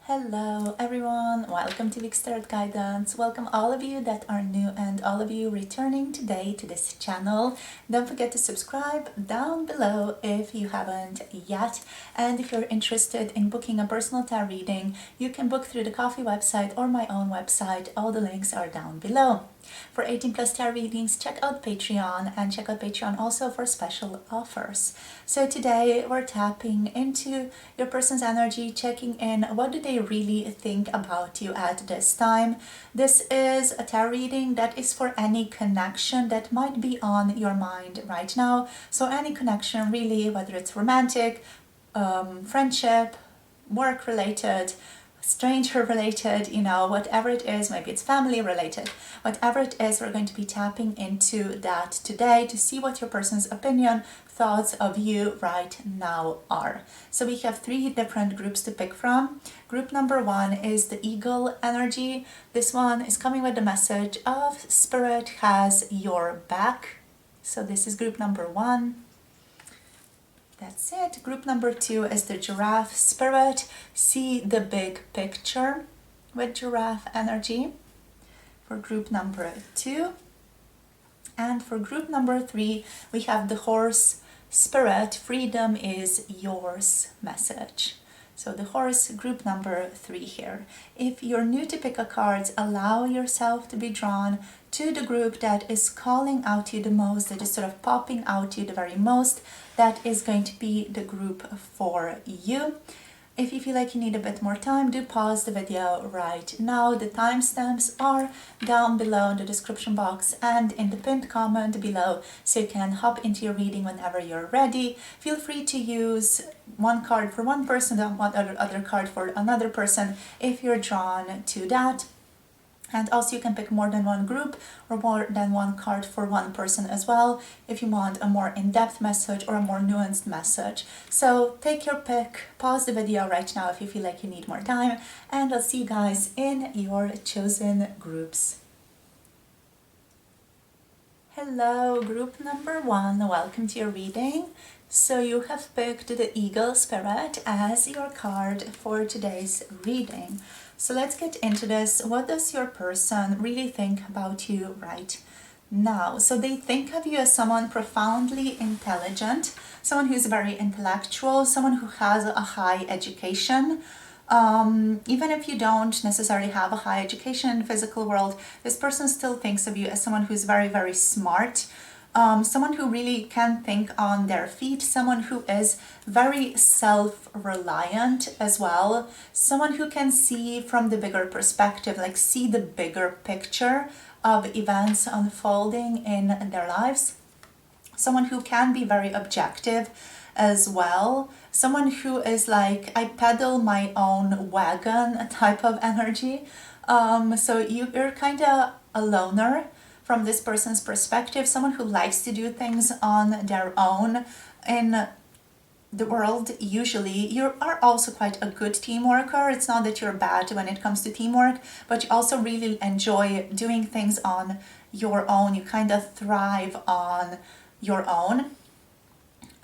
Hello everyone, welcome to Week Start Guidance. Welcome all of you that are new and all of you returning today to this channel. Don't forget to subscribe down below if you haven't yet. And if you're interested in booking a personal tarot reading, you can book through the Coffee website or my own website. All the links are down below. For 18 plus tarot readings, check out Patreon and check out Patreon also for special offers. So today we're tapping into your person's energy, checking in what do they really think about you at this time. This is a tarot reading that is for any connection that might be on your mind right now. So any connection really, whether it's romantic, friendship, work related, stranger related, whatever it is, maybe it's family related, whatever it is, we're going to be tapping into that today to see what your person's opinion, thoughts of you right now are. So we have three different groups to pick from. Group number one is the eagle energy. This one is coming with the message of Spirit has your back. So this is group number one. That's it. Group number two is the giraffe spirit. See the big picture with giraffe energy for group number two. And for group number three, we have the horse spirit. Freedom is yours message. So the horse, group number three here. If you're new to pick a cards, allow yourself to be drawn to the group that is calling out to you the most, that is sort of popping out to you the very most. That is going to be the group for you. If you feel like you need a bit more time, do pause the video right now. The timestamps are down below in the description box and in the pinned comment below, so you can hop into your reading whenever you're ready. Feel free to use one card for one person and one other card for another person if you're drawn to that. And also you can pick more than one group or more than one card for one person as well if you want a more in-depth message or a more nuanced message. So take your pick, pause the video right now if you feel like you need more time, and I'll see you guys in your chosen groups. Hello, group number one, welcome to your reading. So you have picked the Eagle Spirit as your card for today's reading. So let's get into this. What does your person really think about you right now? So they think of you as someone profoundly intelligent, someone who's very intellectual, someone who has a high education. Even if you don't necessarily have a high education in the physical world, this person still thinks of you as someone who's very, very smart. Someone who really can think on their feet, someone who is very self-reliant as well, someone who can see from the bigger perspective, like see the bigger picture of events unfolding in their lives, someone who can be very objective as well, someone who is like, I pedal my own wagon type of energy. So you're kind of a loner from this person's perspective, someone who likes to do things on their own in the world. Usually you are also quite a good team worker. It's not that you're bad when it comes to teamwork, but you also really enjoy doing things on your own. You kind of thrive on your own.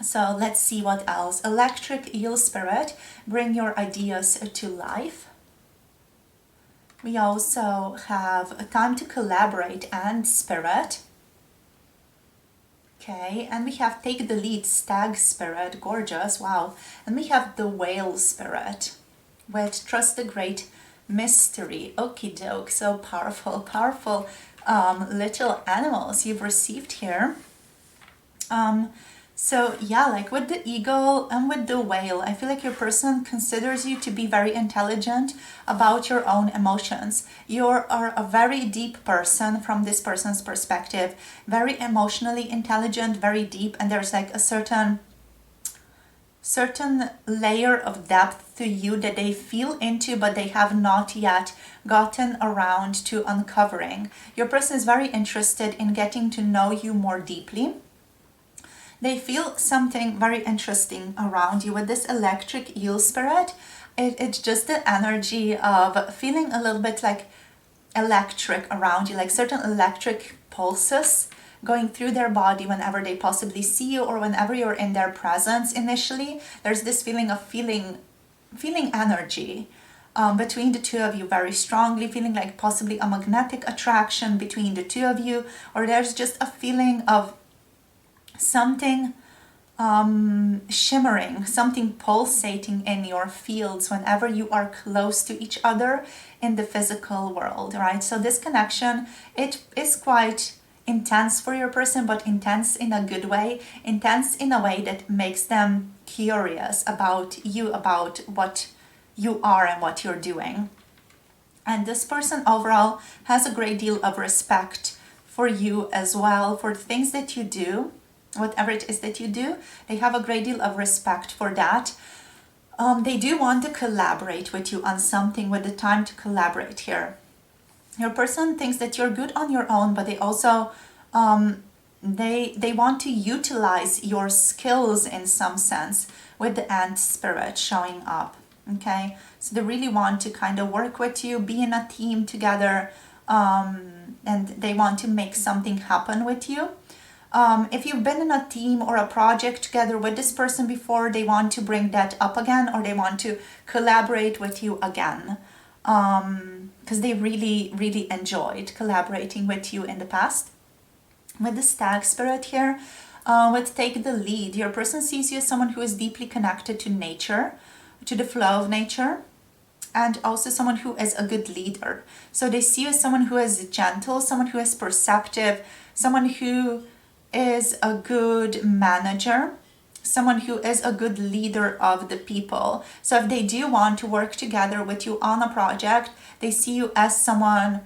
So let's see what else. Electric Eel Spirit, bring your ideas to life. We also have a time to collaborate and spirit. Okay, and we have take the lead, stag spirit, gorgeous, wow. And we have the whale spirit with trust the great mystery. Okie doke, so powerful, powerful little animals you've received here. So yeah, like with the eagle and with the whale, I feel like your person considers you to be very intelligent about your own emotions. You are a very deep person from this person's perspective, very emotionally intelligent, very deep, and there's like a certain layer of depth to you that they feel into, but they have not yet gotten around to uncovering. Your person is very interested in getting to know you more deeply. They feel something very interesting around you with this electric eel spirit. It's just the energy of feeling a little bit like electric around you, like certain electric pulses going through their body whenever they possibly see you or whenever you're in their presence initially. There's this feeling of feeling energy between the two of you very strongly, feeling like possibly a magnetic attraction between the two of you, or there's just a feeling of something shimmering, something pulsating in your fields whenever you are close to each other in the physical world, right? So this connection, it is quite intense for your person, but intense in a good way, intense in a way that makes them curious about you, about what you are and what you're doing. And this person overall has a great deal of respect for you as well, for the things that you do, whatever it is that you do. They have a great deal of respect for that. They do want to collaborate with you on something, with the time to collaborate here. Your person thinks that you're good on your own, but they also they want to utilize your skills in some sense, with the ant spirit showing up. Okay, so they really want to kind of work with you, be in a team together, and they want to make something happen with you. If you've been in a team or a project together with this person before, they want to bring that up again, or they want to collaborate with you again, because they really, really enjoyed collaborating with you in the past. With the stag spirit here, with take the lead, your person sees you as someone who is deeply connected to nature, to the flow of nature, and also someone who is a good leader. So they see you as someone who is gentle, someone who is perceptive, someone who is a good manager, someone who is a good leader of the people. So if they do want to work together with you on a project, they see you as someone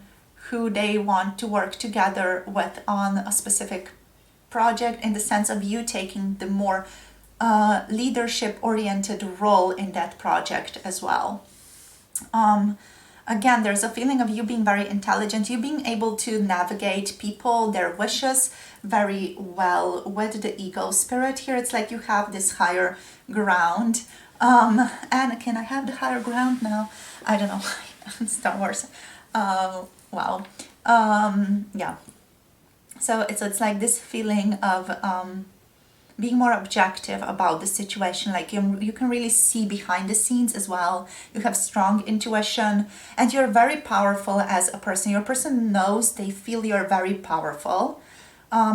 who they want to work together with on a specific project, in the sense of you taking the more leadership oriented role in that project as well. Again, there's a feeling of you being very intelligent, you being able to navigate people, their wishes very well with the ego spirit here. It's like you have this higher ground. And can I have the higher ground now? I don't know. Star Wars. Wow. Yeah. So it's like this feeling of being more objective about the situation. Like you can really see behind the scenes as well. You have strong intuition, and you're very powerful as a person. Your person knows, they feel you're very powerful.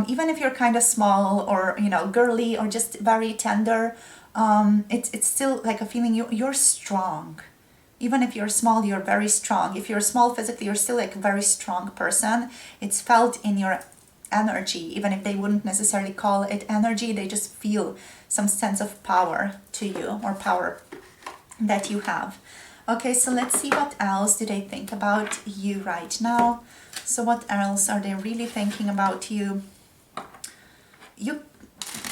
Even if you're kind of small, or girly, or just very tender, it's still like a feeling you're strong. Even if you're small, you're very strong. If you're small physically, you're still like a very strong person. It's felt in your energy. Even if they wouldn't necessarily call it energy, they just feel some sense of power to you, or power that you have. Okay, so let's see what else do they think about you right now. So what else are they really thinking about you? You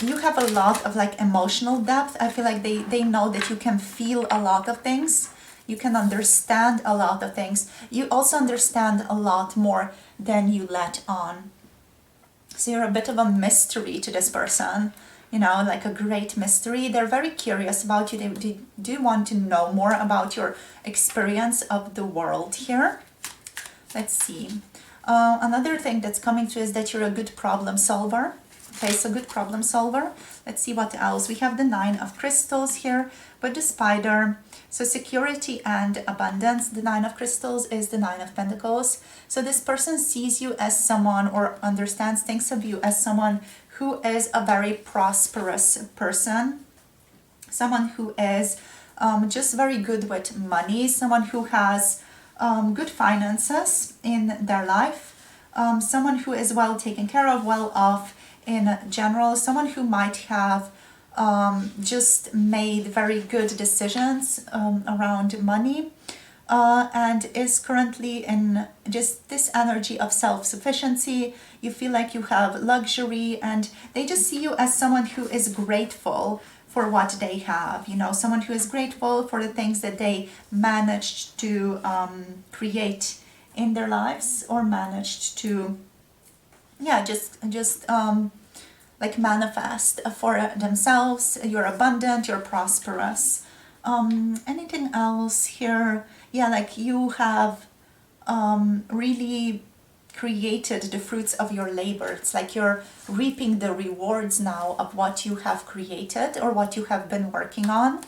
have a lot of like emotional depth. I feel like they know that you can feel a lot of things. You can understand a lot of things. You also understand a lot more than you let on. So you're a bit of a mystery to this person, like a great mystery. They're very curious about you. They do want to know more about your experience of the world here. Let's see. Another thing that's coming through is that you're a good problem solver. Okay, so good problem solver. Let's see what else. We have the 9 of crystals here with the spider. So security and abundance. The 9 of crystals is the 9 of pentacles. So this person sees you as someone, or understands, thinks of you as someone who is a very prosperous person. Someone who is just very good with money. Someone who has good finances in their life. Someone who is well taken care of, well off in general. Someone who might have just made very good decisions around money, and is currently in just this energy of self-sufficiency. You feel like you have luxury, and they just see you as someone who is grateful for what they have. Someone who is grateful for the things that they managed to create in their lives, or managed to like manifest for themselves. You're abundant, you're prosperous. Anything else here? Yeah, like you have really created the fruits of your labor. It's like you're reaping the rewards now of what you have created, or what you have been working on.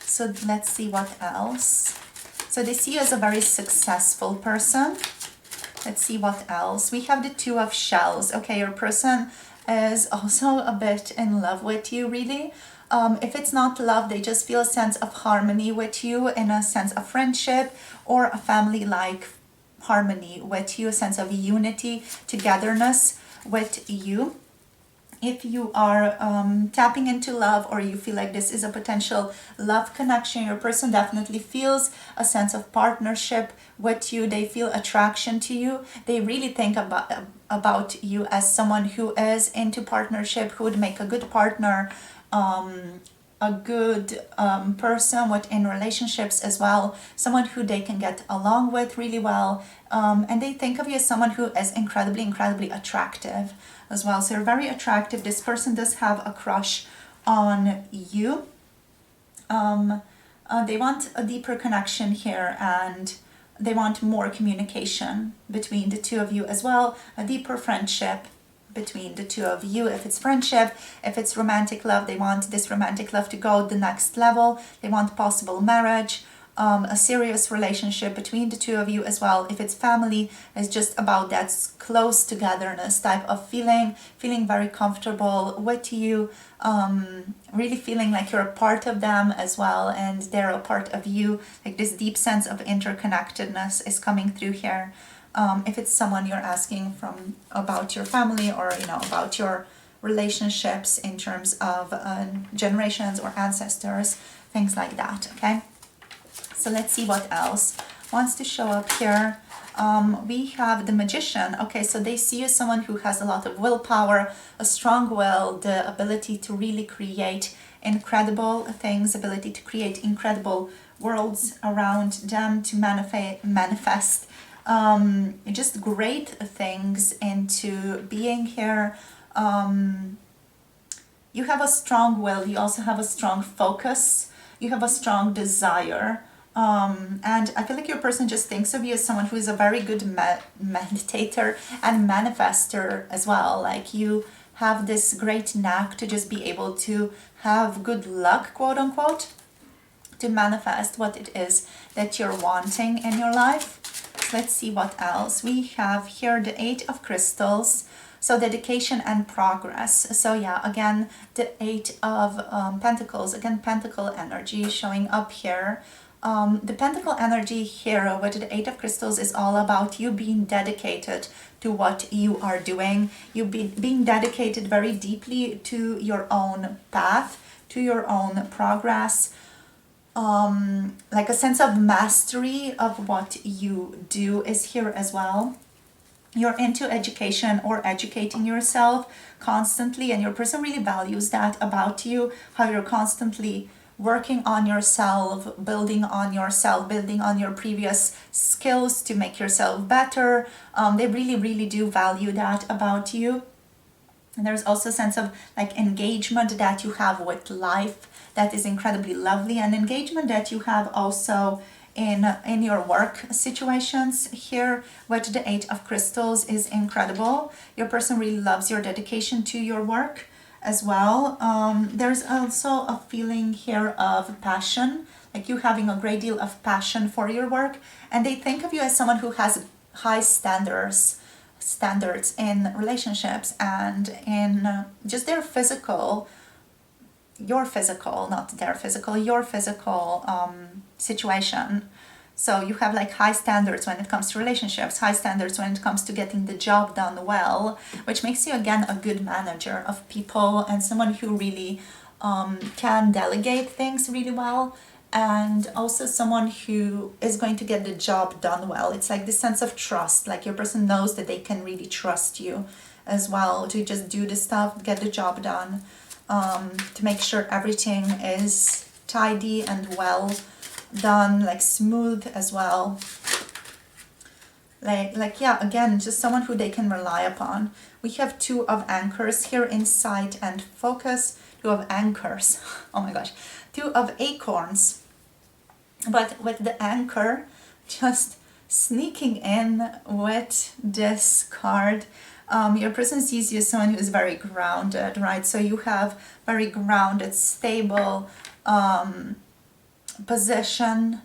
So let's see what else. So they see you as a very successful person. Let's see what else. We have the Two of Shells. Okay, your person is also a bit in love with you, really. If it's not love, they just feel a sense of harmony with you, in a sense of friendship or a family-like harmony with you, a sense of unity, togetherness with you. If you are tapping into love, or you feel like this is a potential love connection, your person definitely feels a sense of partnership with you. They feel attraction to you. They really think about you as someone who is into partnership, who would make a good partner, a good person within relationships as well, someone who they can get along with really well, and they think of you as someone who is incredibly attractive as well. So you're very attractive. This person does have a crush on you. They want a deeper connection here, and they want more communication between the two of you as well, a deeper friendship between the two of you. If it's friendship, if it's romantic love, they want this romantic love to go the next level. They want possible marriage, a serious relationship between the two of you as well. If it's family, it's just about that close togetherness type of feeling very comfortable with you, really feeling like you're a part of them as well, and they're a part of you. Like this deep sense of interconnectedness is coming through here. If it's someone you're asking from about your family, or about your relationships in terms of generations or ancestors, things like that. Okay, so let's see what else wants to show up here. We have the Magician. Okay, so they see you as someone who has a lot of willpower, a strong will, the ability to really create incredible things, ability to create incredible worlds around them, to manifest just great things into being here. You have a strong will, you also have a strong focus, you have a strong desire, and I feel like your person just thinks of you as someone who is a very good meditator and manifester as well. Like you have this great knack to just be able to have good luck, quote unquote, to manifest what it is that you're wanting in your life. Let's see what else. We have here the Eight of Crystals. So dedication and progress. So yeah, again, the Eight of Pentacles. Again, Pentacle energy showing up here. The Pentacle energy here with the Eight of Crystals is all about you being dedicated to what you are doing. You being dedicated very deeply to your own path, to your own progress. Like a sense of mastery of what you do is here as well. You're into education or educating yourself constantly, and your person really values that about you, how you're constantly working on yourself, building on your previous skills to make yourself better. They really do value that about you. And there's also a sense of like engagement that you have with life that is incredibly lovely, and engagement that you have also in your work situations here with the Eight of Crystals is incredible. Your person really loves your dedication to your work as well. There's also a feeling here of passion, like you having a great deal of passion for your work, and they think of you as someone who has high standards in relationships and in just their physical, your physical, not their physical, your physical situation. So you have like high standards when it comes to relationships, high standards when it comes to getting the job done well, which makes you again a good manager of people and someone who really can delegate things really well, and also someone who is going to get the job done well. It's like this sense of trust, like your person knows that they can really trust you as well to just do the stuff, get the job done, to make sure everything is tidy and well done, like smooth as well. Like yeah, again, just someone who they can rely upon. We have Two of Anchors here, insight and focus. Two of Anchors, oh my gosh, Two of Acorns. But with the anchor just sneaking in with this card, your person sees you as someone who is very grounded, right? So you have very grounded, stable position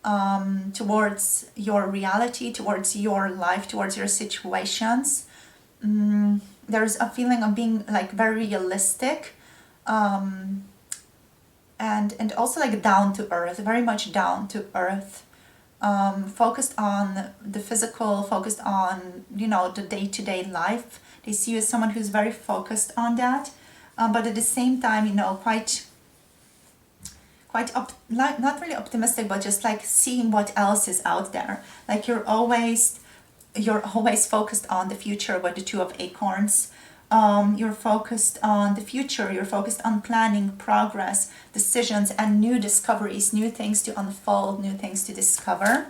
towards your reality, towards your life, towards your situations. There's a feeling of being like very realistic, and also like down to earth, very much down to earth, focused on the physical, focused on, you know, the day-to-day life. They see you as someone who's very focused on that, but at the same time, you know, like not really optimistic, but just like seeing what else is out there. Like you're always focused on the future with the Two of Acorns. You're focused on the future, you're focused on planning, progress, decisions, and new discoveries, new things to unfold, new things to discover.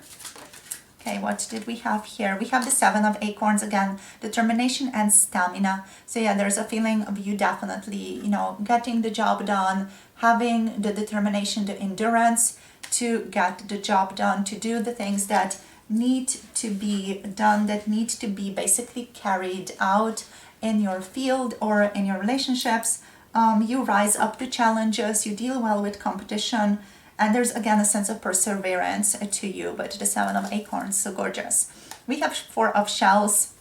Okay, what did we have here? We have the Seven of Acorns again, determination and stamina. So yeah, there's a feeling of you definitely, you know, getting the job done, having the determination, the endurance to get the job done, to do the things that need to be done, that need to be basically carried out in your field or in your relationships. You rise up to challenges, you deal well with competition, and there's again a sense of perseverance to you. But the Seven of Acorns, so gorgeous. We have Four of Shells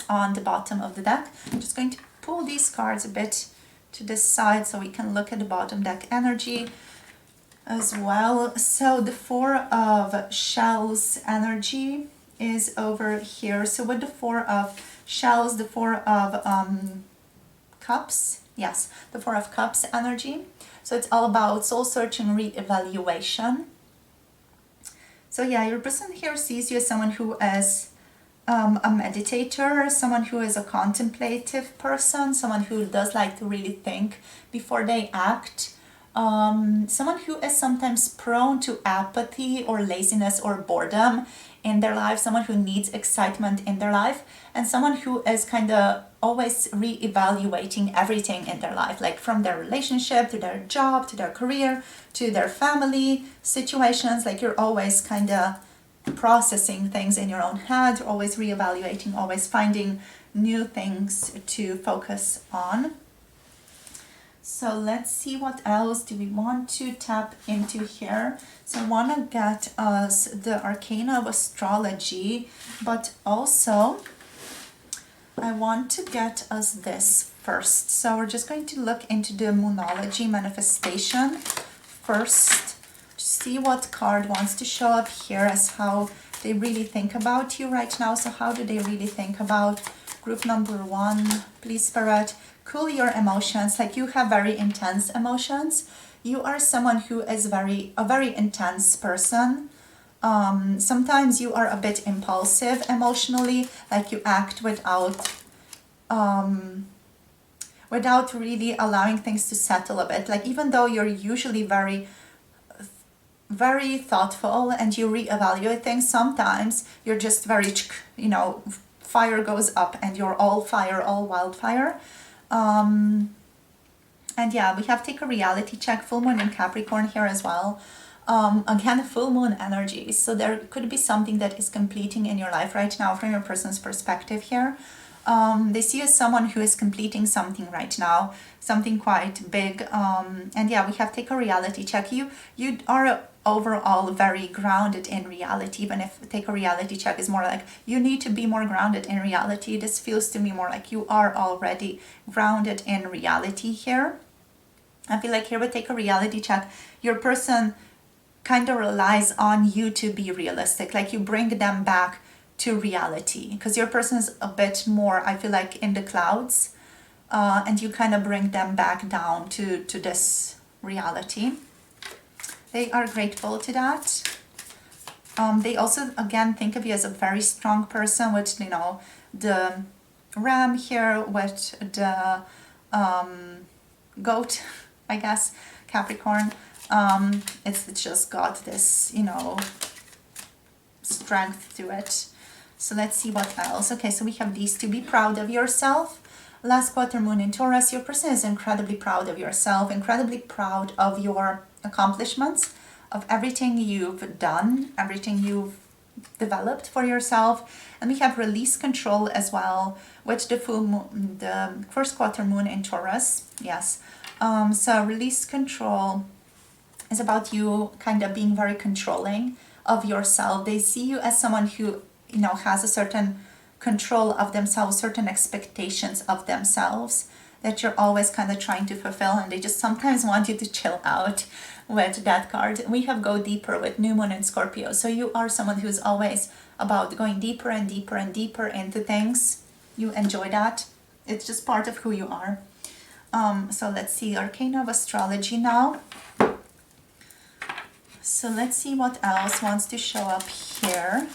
on the bottom of the deck. I'm just going to pull these cards a bit to this side so we can look at the bottom deck energy as well. So the Four of Shells energy is over here. So with the Four of Shells, the Four of Cups, yes, the Four of Cups energy. So it's all about soul searching, re-evaluation. So yeah, your person here sees you as someone who is a meditator, someone who is a contemplative person, someone who does like to really think before they act, someone who is sometimes prone to apathy or laziness or boredom in their life, someone who needs excitement in their life, and someone who is kind of always re-evaluating everything in their life, like from their relationship to their job to their career to their family situations. Like you're always kind of processing things in your own head, always re-evaluating, always finding new things to focus on. So let's see what else do we want to tap into here. So I want to get us the Arcana of Astrology, but also I want to get us this first. So we're just going to look into the Moonology manifestation first, to see what card wants to show up here as how they really think about you right now. So how do they really think about group number one? Please, Spirit, cool your emotions. Like you have very intense emotions. You are someone who is a very intense person. Sometimes you are a bit impulsive emotionally, like you act without really allowing things to settle a bit. Like even though you're usually very thoughtful and you reevaluate things, sometimes you're just very, you know, fire goes up and you're all fire, all wildfire. And yeah, we have take a reality check, full moon in Capricorn here as well. Again, full moon energy. So there could be something that is completing in your life right now from your person's perspective here. They see you as someone who is completing something right now, something quite big. And yeah, we have take a reality check. You are overall very grounded in reality, even if take a reality check is more like you need to be more grounded in reality. This feels to me more like you are already grounded in reality here. I feel like here with take a reality check, your person kind of relies on you to be realistic. Like you bring them back to reality, because your person is a bit more, I feel like, in the clouds, and you kind of bring them back down to this reality. They are grateful to that. They also, again, think of you as a very strong person, with, you know, the ram here with the goat, I guess, Capricorn. It's just got this, you know, strength to it. So let's see what else. Okay, so we have these to be proud of yourself. Last quarter moon in Taurus, your person is incredibly proud of yourself, incredibly proud of your accomplishments, of everything you've done, everything you've developed for yourself. And we have release control as well, with the full moon, the first quarter moon in Taurus. Yes. So release control is about you kind of being very controlling of yourself. They see you as someone who, you know, has a certain control of themselves, certain expectations of themselves that you're always kind of trying to fulfill, and they just sometimes want you to chill out with that card. We have go deeper with New Moon and Scorpio. So you are someone who's always about going deeper and deeper and deeper into things. You enjoy that. It's just part of who you are. So let's see, Arcana of Astrology now. So let's see what else wants to show up here.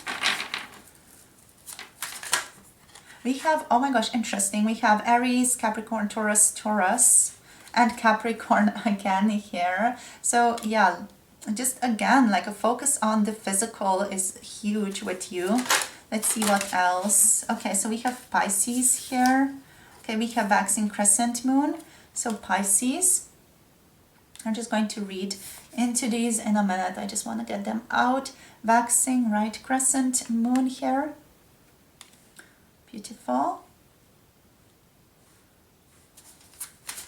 We have, oh my gosh, interesting. We have Aries, Capricorn, Taurus, and Capricorn again here. So yeah, just again, like a focus on the physical is huge with you. Let's see what else. Okay, so we have Pisces here. Okay, we have waxing crescent moon. So Pisces, I'm just going to read into these in a minute. I just want to get them out. Waxing, right, crescent moon here. Beautiful.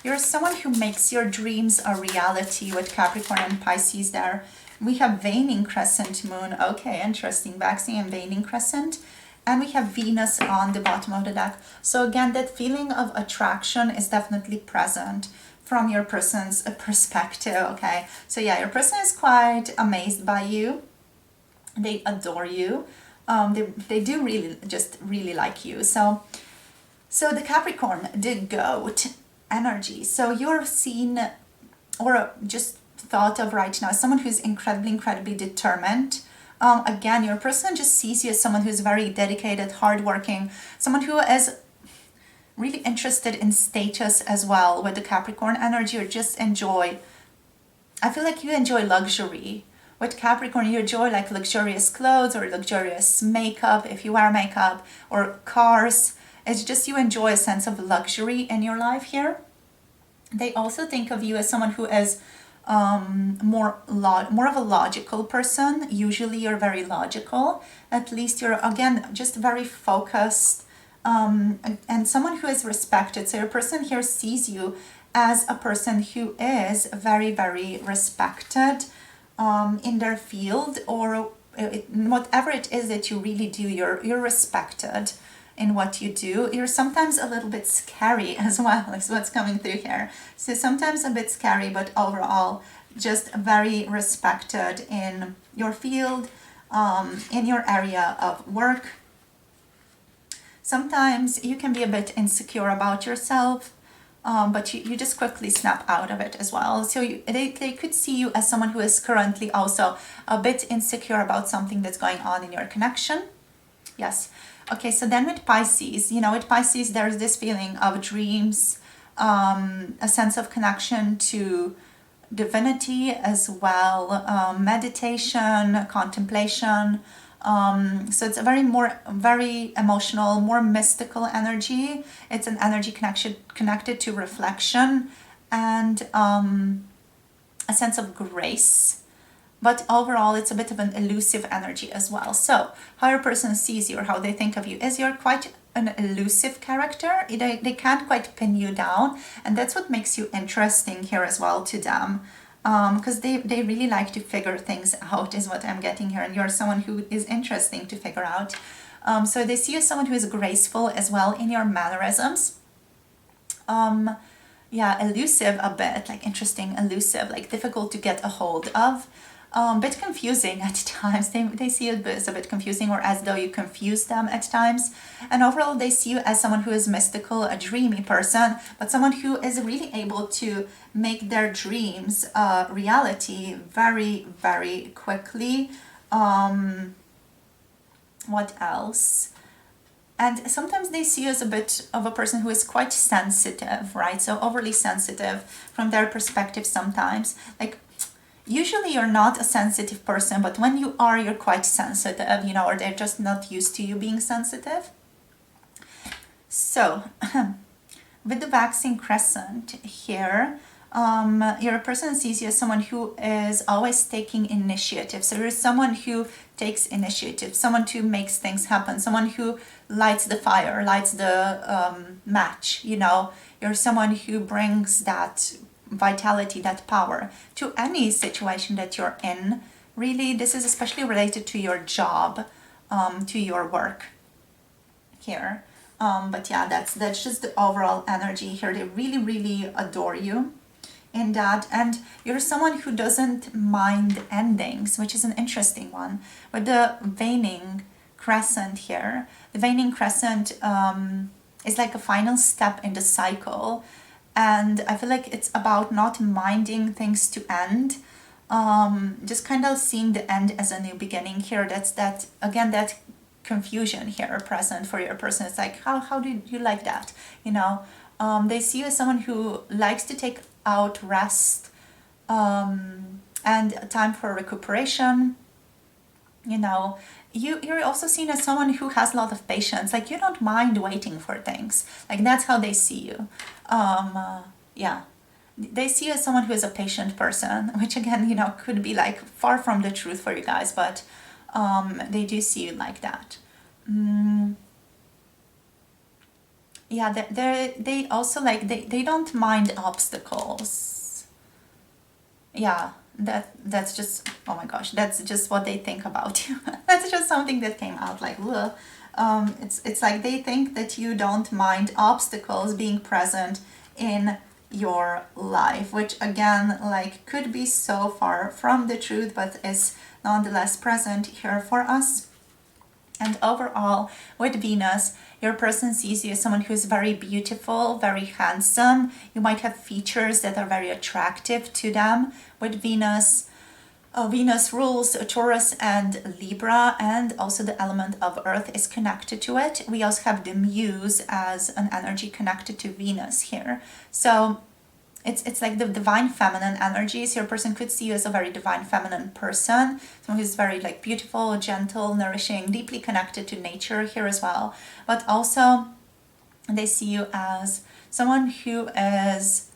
You're someone who makes your dreams a reality with Capricorn and Pisces there. We have waning crescent moon. Okay, interesting. Waxing and waning crescent. And we have Venus on the bottom of the deck. So again, that feeling of attraction is definitely present from your person's perspective, okay? So yeah, your person is quite amazed by you. They adore you. They do really like you. So the Capricorn, the goat energy. So you're seen or just thought of right now as someone who's incredibly determined. Again, your person just sees you as someone who's very dedicated, hardworking, someone who is really interested in status as well with the Capricorn energy, or just enjoy. I feel like you enjoy luxury. With Capricorn, you enjoy like luxurious clothes or luxurious makeup, if you wear makeup, or cars. It's just you enjoy a sense of luxury in your life here. They also think of you as someone who is more of a logical person. Usually you're very logical. At least you're, again, just very focused, and someone who is respected. So your person here sees you as a person who is very respected in their field, or whatever it is that you really do. You're respected in what you do. You're sometimes a little bit scary as well, is what's coming through here. So sometimes a bit scary, but overall just very respected in your field, in your area of work. Sometimes you can be a bit insecure about yourself, but you just quickly snap out of it as well. So they could see you as someone who is currently also a bit insecure about something that's going on in your connection. Yes. Okay, so then with Pisces, with Pisces, there's this feeling of dreams, a sense of connection to divinity as well, meditation, contemplation. So it's a very emotional, more mystical energy. It's an energy connected to reflection and a sense of grace. But overall, it's a bit of an elusive energy as well. So how your person sees you or how they think of you is you're quite an elusive character. They can't quite pin you down. And that's what makes you interesting here as well to them. Because they really like to figure things out, is what I'm getting here. And you're someone who is interesting to figure out. So they see you as someone who is graceful as well in your mannerisms. Yeah, elusive a bit, like interesting, elusive, like difficult to get a hold of. Bit confusing at times. They see you as a bit confusing, or as though you confuse them at times. And overall, they see you as someone who is mystical, a dreamy person, but someone who is really able to make their dreams a reality very quickly. What else? And sometimes they see you as a bit of a person who is quite sensitive, right? So overly sensitive from their perspective sometimes. Like, usually you're not a sensitive person, but when you are, you're quite sensitive, or they're just not used to you being sensitive. So, with the waxing crescent here, your person sees you as someone who is always taking initiative. So you're someone who takes initiative, someone who makes things happen, someone who lights the fire, lights the match, You're someone who brings that vitality, that power to any situation that you're in. really, this is especially related to your job, to your work here. But yeah, that's just the overall energy here. They really, really adore you in that, and you're someone who doesn't mind endings, which is an interesting one. With the waning crescent here, the waning crescent is like a final step in the cycle, and I feel like it's about not minding things to end, just kind of seeing the end as a new beginning here. That's that, again, that confusion here present for your person. It's like, how do you like that, you know? They see you as someone who likes to take out rest, and time for recuperation. You know, you're also seen as someone who has a lot of patience. Like, you don't mind waiting for things. Like, that's how they see you. Yeah, they see you as someone who is a patient person, which again, you know, could be like far from the truth for you guys, but they do see you like that. Yeah, they also like, they don't mind obstacles. Yeah, that's just, oh my gosh, that's just what they think about you. That's just something that came out like, ugh. It's like they think that you don't mind obstacles being present in your life, which again, like, could be so far from the truth, but is nonetheless present here for us. And overall, with Venus, your person sees you as someone who's very beautiful, very handsome. You might have features that are very attractive to them. With Venus, Venus rules Taurus and Libra, and also the element of Earth is connected to it. We also have the Muse as an energy connected to Venus here. So it's like the divine feminine energies. Your person could see you as a very divine feminine person, someone who's very like beautiful, gentle, nourishing, deeply connected to nature here as well. But also they see you as someone who is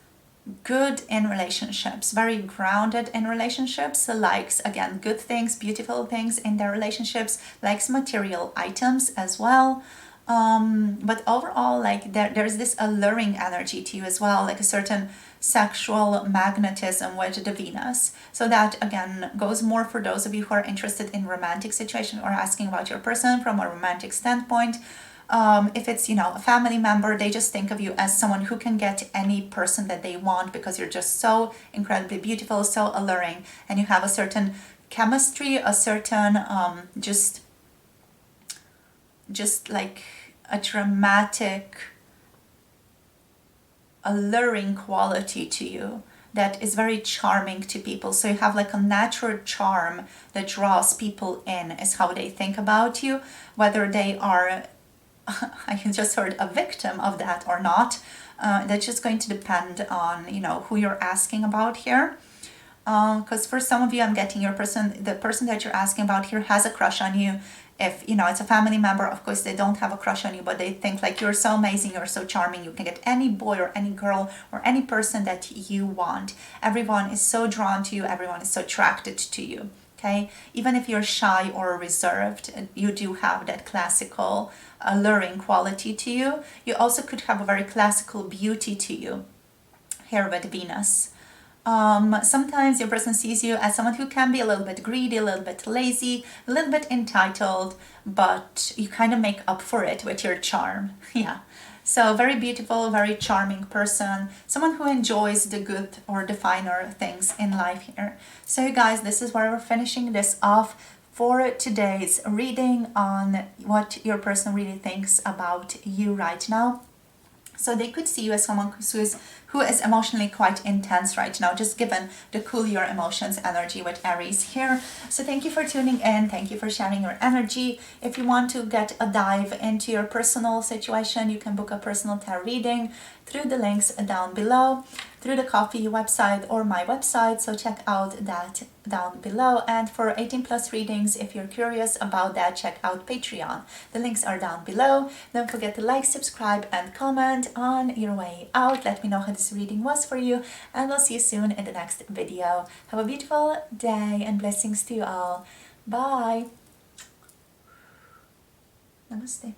good in relationships, very grounded in relationships, likes, again, good things, beautiful things in their relationships, likes material items as well. But overall, like, there's this alluring energy to you as well, like a certain sexual magnetism with the Venus. So that again goes more for those of you who are interested in romantic situation or asking about your person from a romantic standpoint. If it's, you know, a family member, they just think of you as someone who can get any person that they want because you're just so incredibly beautiful, so alluring, and you have a certain chemistry, a certain just like a dramatic, alluring quality to you that is very charming to people. So you have like a natural charm that draws people in, is how they think about you, whether they are I just heard a victim of that or not. That's just going to depend on, you know, who you're asking about here. Because for some of you, I'm getting the person that you're asking about here has a crush on you. If, you know, it's a family member, of course, they don't have a crush on you, but they think like you're so amazing, you're so charming, you can get any boy or any girl or any person that you want. Everyone is so drawn to you, everyone is so attracted to you. Okay, even if you're shy or reserved, you do have that classical, alluring quality to you. You also could have a very classical beauty to you here with Venus. Sometimes your person sees you as someone who can be a little bit greedy, a little bit lazy, a little bit entitled, but you kind of make up for it with your charm. Yeah. So very beautiful, very charming person, someone who enjoys the good or the finer things in life here. So you guys, this is where we're finishing this off for today's reading on what your person really thinks about you right now. So they could see you as someone who is emotionally quite intense right now, just given the cool your emotions energy with Aries here. So thank you for tuning in. Thank you for sharing your energy. If you want to get a dive into your personal situation, you can book a personal tarot reading through the links down below, through the Coffee website or my website. So check out that down below. And for 18 plus readings, if you're curious about that, check out Patreon. The links are down below. Don't forget to like, subscribe, and comment on your way out. Let me know how this reading was for you, and we'll see you soon in the next video. Have a beautiful day and blessings to you all. Bye. Namaste.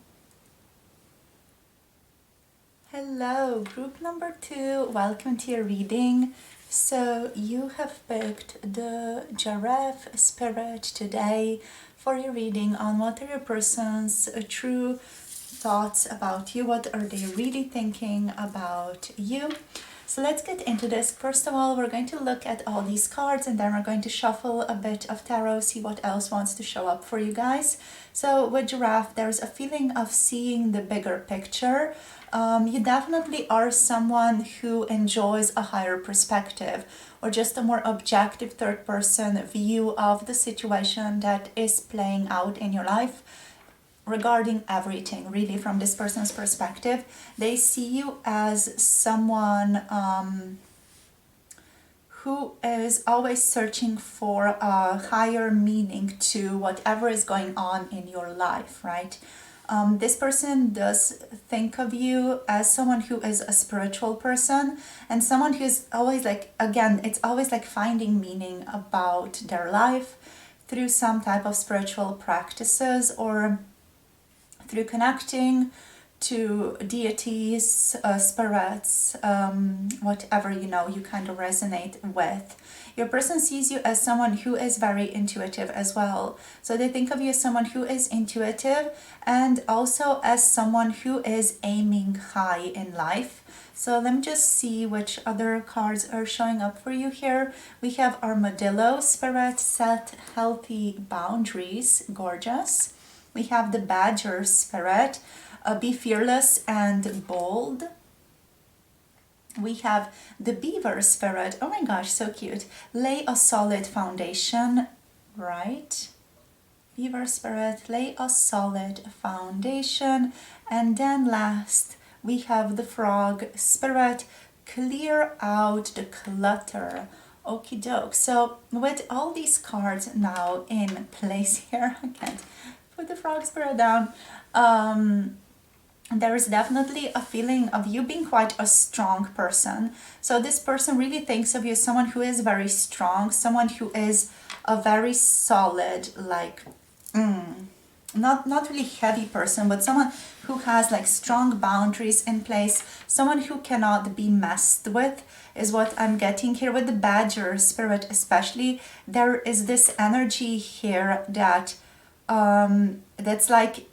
Hello, group number 2. Welcome to your reading So you have picked the Giraffe spirit today for your reading on what are your person's true thoughts about you, what are they really thinking about you. So let's get into this. First of all, we're going to look at all these cards and then we're going to shuffle a bit of tarot, see what else wants to show up for you guys. So with Giraffe, there's a feeling of seeing the bigger picture. You definitely are someone who enjoys a higher perspective or just a more objective third person view of the situation that is playing out in your life regarding everything, really, from this person's perspective. They see you as someone who is always searching for a higher meaning to whatever is going on in your life, right? This person does think of you as someone who is a spiritual person and someone who's always like, again, it's always like finding meaning about their life through some type of spiritual practices or through connecting to deities, spirits, whatever you kind of resonate with. Your person sees you as someone who is very intuitive as well. So they think of you as someone who is intuitive and also as someone who is aiming high in life. So let me just see which other cards are showing up for you here. We have Armadillo Spirit, set healthy boundaries, gorgeous. We have the Badger Spirit, be fearless and bold. We have the Beaver Spirit, oh my gosh, so cute. Lay a solid foundation, right? Beaver Spirit, lay a solid foundation. And then last, we have the Frog Spirit, clear out the clutter. Okie doke. So with all these cards now in place here, I can't put the Frog Spirit down. There is definitely a feeling of you being quite a strong person. So this person really thinks of you as someone who is very strong, someone who is a very solid, like, not really heavy person, but someone who has like strong boundaries in place, someone who cannot be messed with is what I'm getting here with the Badger Spirit especially. There is this energy here that that's like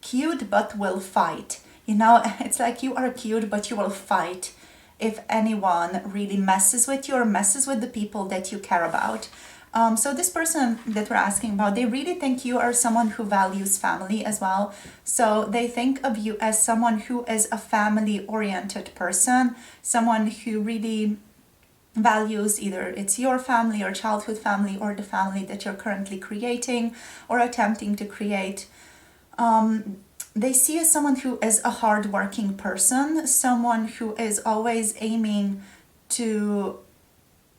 cute but will fight. It's like you are cute but you will fight if anyone really messes with you or messes with the people that you care about. So this person that we're asking about, they really think you are someone who values family as well. So they think of you as someone who is a family-oriented person, someone who really values either it's your family or childhood family or the family that you're currently creating or attempting to create. They see you as someone who is a hardworking person, someone who is always aiming to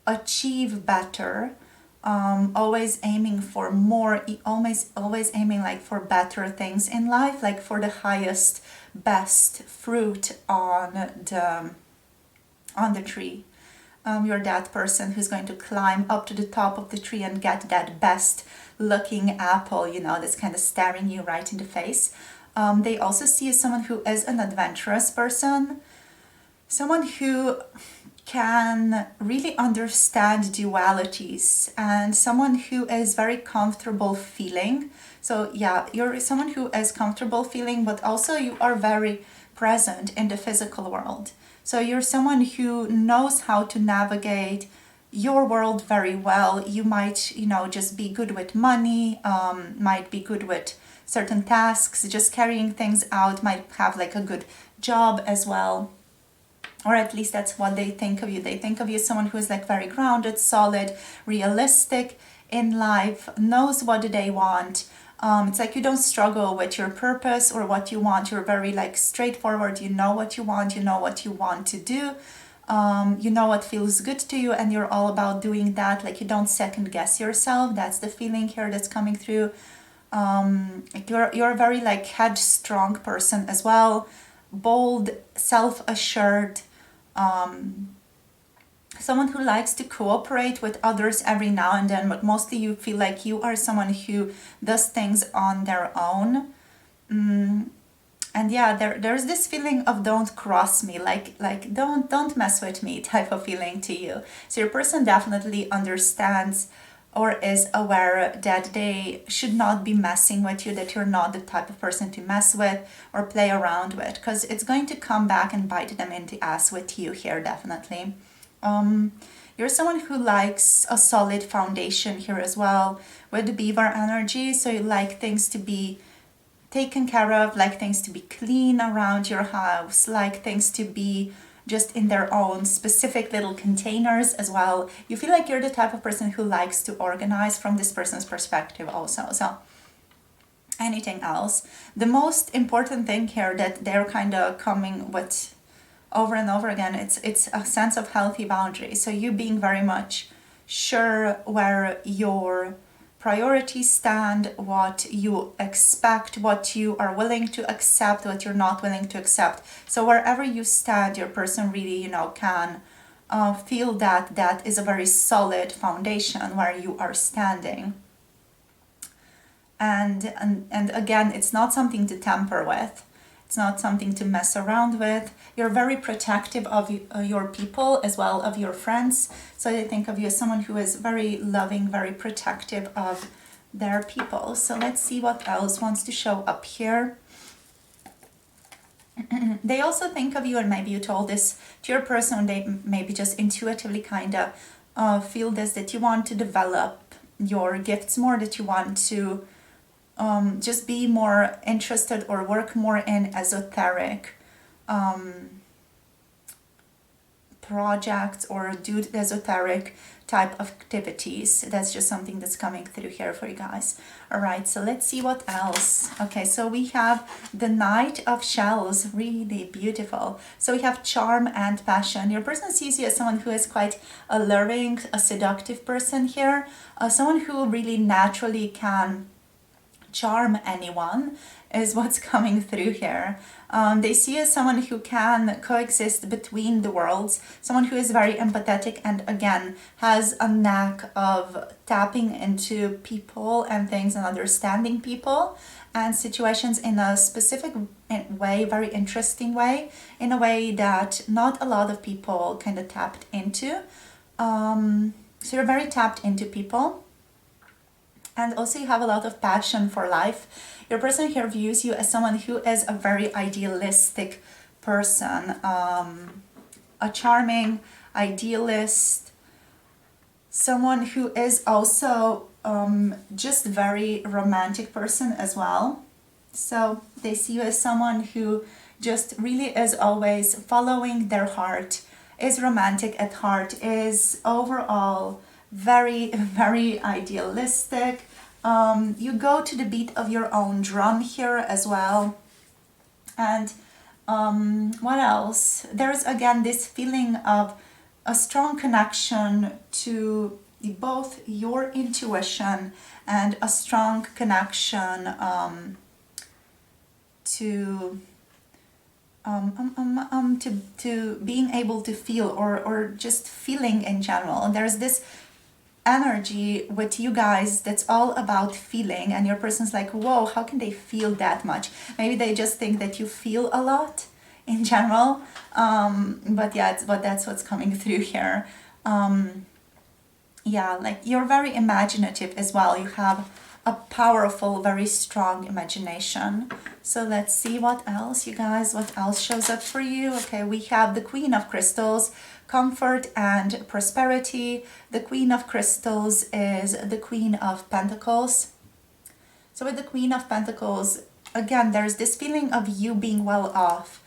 achieve better, always aiming for more, always aiming like for better things in life, like for the highest, best fruit on the tree. You're that person who's going to climb up to the top of the tree and get that best looking apple, that's kind of staring you right in the face. They also see you as someone who is an adventurous person, someone who can really understand dualities and someone who is very comfortable feeling. So yeah, you're someone who is comfortable feeling, but also you are very present in the physical world. So you're someone who knows how to navigate your world very well. You might, just be good with money, might be good with certain tasks, just carrying things out, might have like a good job as well. Or at least that's what they think of you. They think of you as someone who is like very grounded, solid, realistic in life, knows what they want. It's like you don't struggle with your purpose or what you want. You're very like straightforward. You know what you want. You know what you want to do. You know what feels good to you, and you're all about doing that. Like you don't second guess yourself. That's the feeling here that's coming through. You're a very like headstrong person as well, bold, self-assured, someone who likes to cooperate with others every now and then, but mostly you feel like you are someone who does things on their own. And yeah, there's this feeling of don't cross me, like don't mess with me type of feeling to you. So your person definitely understands or is aware that they should not be messing with you, that you're not the type of person to mess with or play around with, because it's going to come back and bite them in the ass with you here, definitely. You're someone who likes a solid foundation here as well with the beaver energy. So you like things to be taken care of, like things to be clean around your house, like things to be just in their own specific little containers as well. You feel like you're the type of person who likes to organize from this person's perspective also. So anything else, the most important thing here that they're kind of coming with over and over again, it's a sense of healthy boundaries. So you being very much sure where your priorities stand, what you expect, what you are willing to accept, what you're not willing to accept. So wherever you stand, your person really, can feel that is a very solid foundation where you are standing. And again, it's not something to tamper with. It's not something to mess around with. You're very protective of your people as well, of your friends. So they think of you as someone who is very loving, very protective of their people. So let's see what else wants to show up here. They also think of you, and maybe you told this to your person, they maybe just intuitively kind of feel this, that you want to develop your gifts more, that you want to just be more interested or work more in esoteric projects or do esoteric type of activities. That's just something that's coming through here for you guys. All right, so let's see what else. Okay, so we have the Knight of Shells, really beautiful. So we have charm and passion. Your person sees you as someone who is quite alluring, a seductive person here, someone who really naturally can charm anyone is what's coming through here. They see you as someone who can coexist between the worlds, someone who is very empathetic and again has a knack of tapping into people and things and understanding people and situations in a specific way, very interesting way, in a way that not a lot of people kind of tapped into. So you're very tapped into people. And also you have a lot of passion for life. Your person here views you as someone who is a very idealistic person, a charming idealist, someone who is also just very romantic person as well. So they see you as someone who just really is always following their heart, is romantic at heart, is overall very, very idealistic. You go to the beat of your own drum here as well. And what else? There's again this feeling of a strong connection to both your intuition and a strong connection to being able to feel or just feeling in general. And there's this energy with you guys that's all about feeling, and your person's like, whoa, how can they feel that much? Maybe they just think that you feel a lot in general, but yeah, but that's what's coming through here. Yeah, like you're very imaginative as well. You have a powerful, very strong imagination. So let's see what else, you guys, what else shows up for you. Okay, we have the Queen of Crystals, comfort and prosperity. The Queen of Crystals is the Queen of Pentacles. So with the Queen of Pentacles, again, there's this feeling of you being well off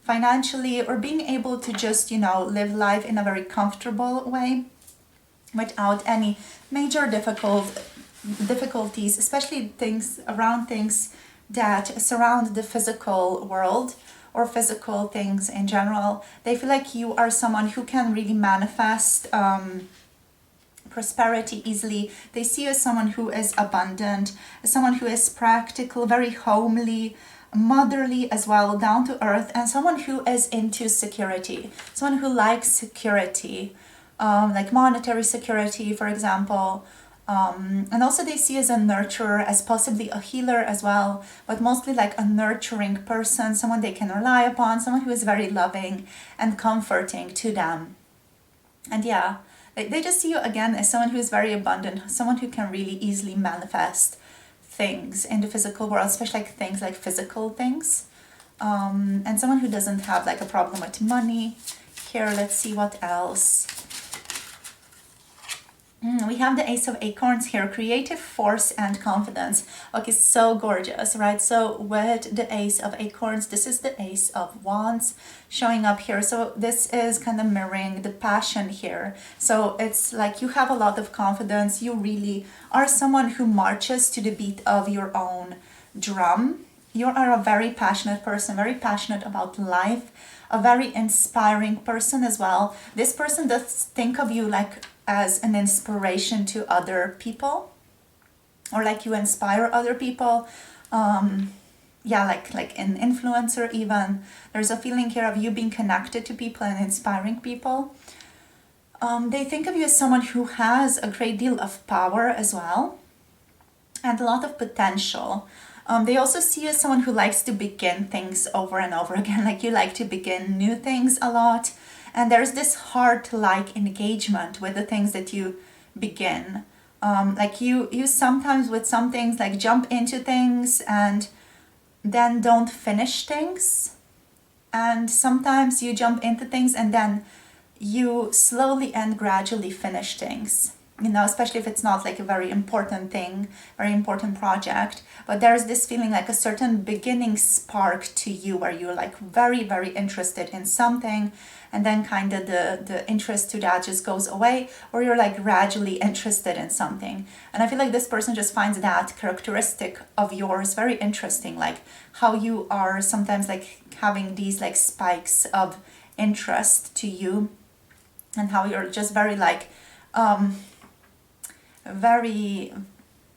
financially, or being able to just, live life in a very comfortable way without any major difficulties, especially things that surround the physical world or physical things in general. They feel like you are someone who can really manifest prosperity easily. They see you as someone who is abundant, as someone who is practical, very homely, motherly as well, down to earth, and someone who is into security, someone who likes security, like monetary security, for example. And also they see as a nurturer, as possibly a healer as well, but mostly like a nurturing person, someone they can rely upon, someone who is very loving and comforting to them. And yeah, they just see you again as someone who is very abundant, someone who can really easily manifest things in the physical world, especially like things like physical things. And someone who doesn't have like a problem with money. Here, let's see what else. We have the Ace of Acorns here, creative force and confidence. Okay, so gorgeous, right? So with the Ace of Acorns, this is the Ace of Wands showing up here. So this is kind of mirroring the passion here. So it's like you have a lot of confidence. You really are someone who marches to the beat of your own drum. You are a very passionate person, very passionate about life, a very inspiring person as well. This person does think of you like as an inspiration to other people, or like you inspire other people. Yeah, like an influencer even. There's a feeling here of you being connected to people and inspiring people. They think of you as someone who has a great deal of power as well, and a lot of potential. They also see you as someone who likes to begin things over and over again, like you like to begin new things a lot. And there's this heart-like engagement with the things that you begin. Like you sometimes with some things like jump into things and then don't finish things. And sometimes you jump into things and then you slowly and gradually finish things. You know, especially if it's not like a very important thing, very important project. But there's this feeling like a certain beginning spark to you where you're like very, very interested in something, and then kind of the interest to that just goes away, or you're like gradually interested in something. And I feel like this person just finds that characteristic of yours very interesting, like how you are sometimes like having these like spikes of interest to you, and how you're just very like very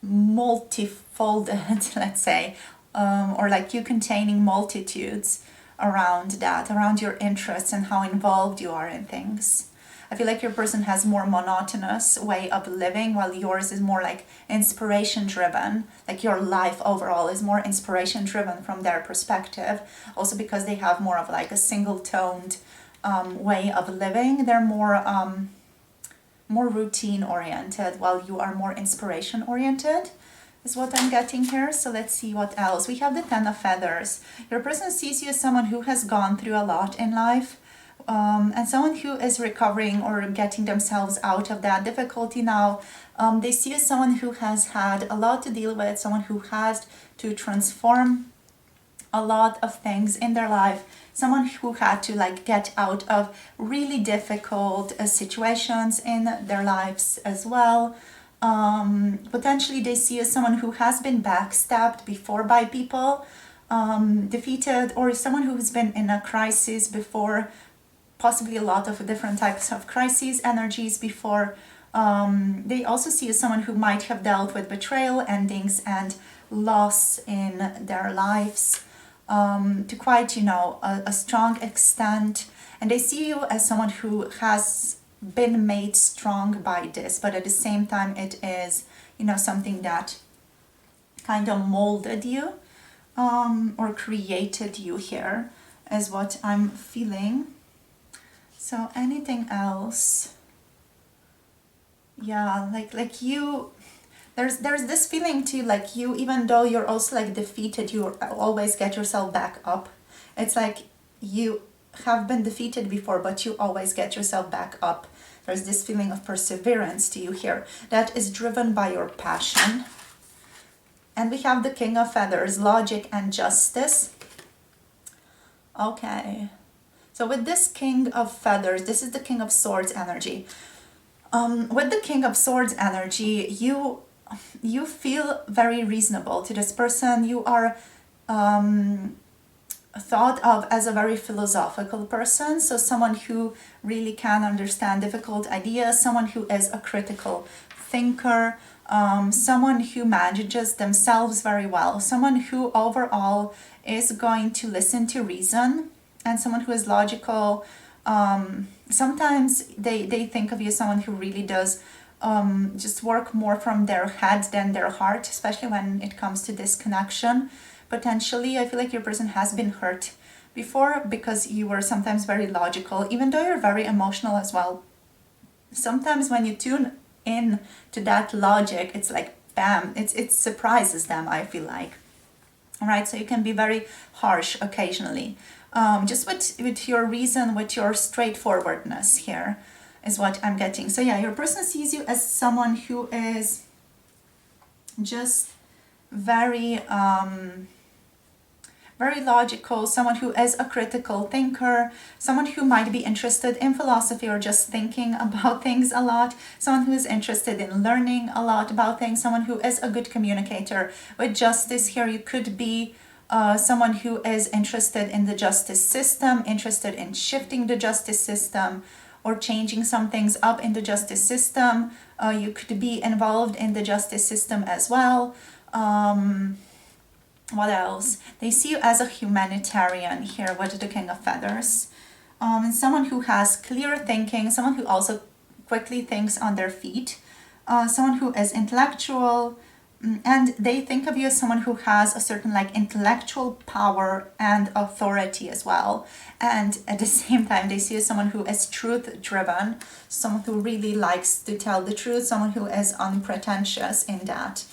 multifolded, let's say, or like you containing multitudes around that, around your interests and how involved you are in things. I feel like your person has more monotonous way of living, while yours is more like inspiration driven. Like your life overall is more inspiration driven from their perspective. Also because they have more of like a single toned way of living. They're more routine oriented, while you are more inspiration oriented, is what I'm getting here. So let's see what else. We have the Ten of Feathers. Your person sees you as someone who has gone through a lot in life, and someone who is recovering or getting themselves out of that difficulty now. They see you as someone who has had a lot to deal with, someone who has to transform a lot of things in their life, someone who had to like get out of really difficult situations in their lives as well. Potentially they see as someone who has been backstabbed before by people, defeated, or someone who's been in a crisis before, possibly a lot of different types of crises energies before. They also see as someone who might have dealt with betrayal, endings, and loss in their lives. To quite, a strong extent. And they see you as someone who has been made strong by this, but at the same time it is, something that kind of molded you, or created you here, is what I'm feeling. So anything else? Yeah, like you... There's this feeling too, like you, even though you're also like defeated, you always get yourself back up. It's like you have been defeated before, but you always get yourself back up. There's this feeling of perseverance to you here that is driven by your passion. And we have the King of Feathers, logic and justice. Okay. So with this King of Feathers, this is the King of Swords energy. With the King of Swords energy, you feel very reasonable to this person. You are thought of as a very philosophical person, so someone who really can understand difficult ideas, someone who is a critical thinker, someone who manages themselves very well, someone who overall is going to listen to reason, and someone who is logical. Sometimes they think of you as someone who really does just work more from their head than their heart, especially when it comes to this connection. Potentially, I feel like your person has been hurt before because you were sometimes very logical, even though you're very emotional as well. Sometimes when you tune in to that logic, it's like bam, it surprises them, I feel like. All right, so you can be very harsh occasionally. Just with your reason, with your straightforwardness here is what I'm getting. So yeah, your person sees you as someone who is just very very logical, someone who is a critical thinker, someone who might be interested in philosophy or just thinking about things a lot, someone who is interested in learning a lot about things, someone who is a good communicator. With justice here, you could be someone who is interested in the justice system, interested in shifting the justice system or changing some things up in the justice system. You could be involved in the justice system as well. What else? They see you as a humanitarian here with the King of Feathers. Someone who has clear thinking, someone who also quickly thinks on their feet, someone who is intellectual, and they think of you as someone who has a certain like intellectual power and authority as well. And at the same time, they see you as someone who is truth driven, someone who really likes to tell the truth, someone who is unpretentious in that.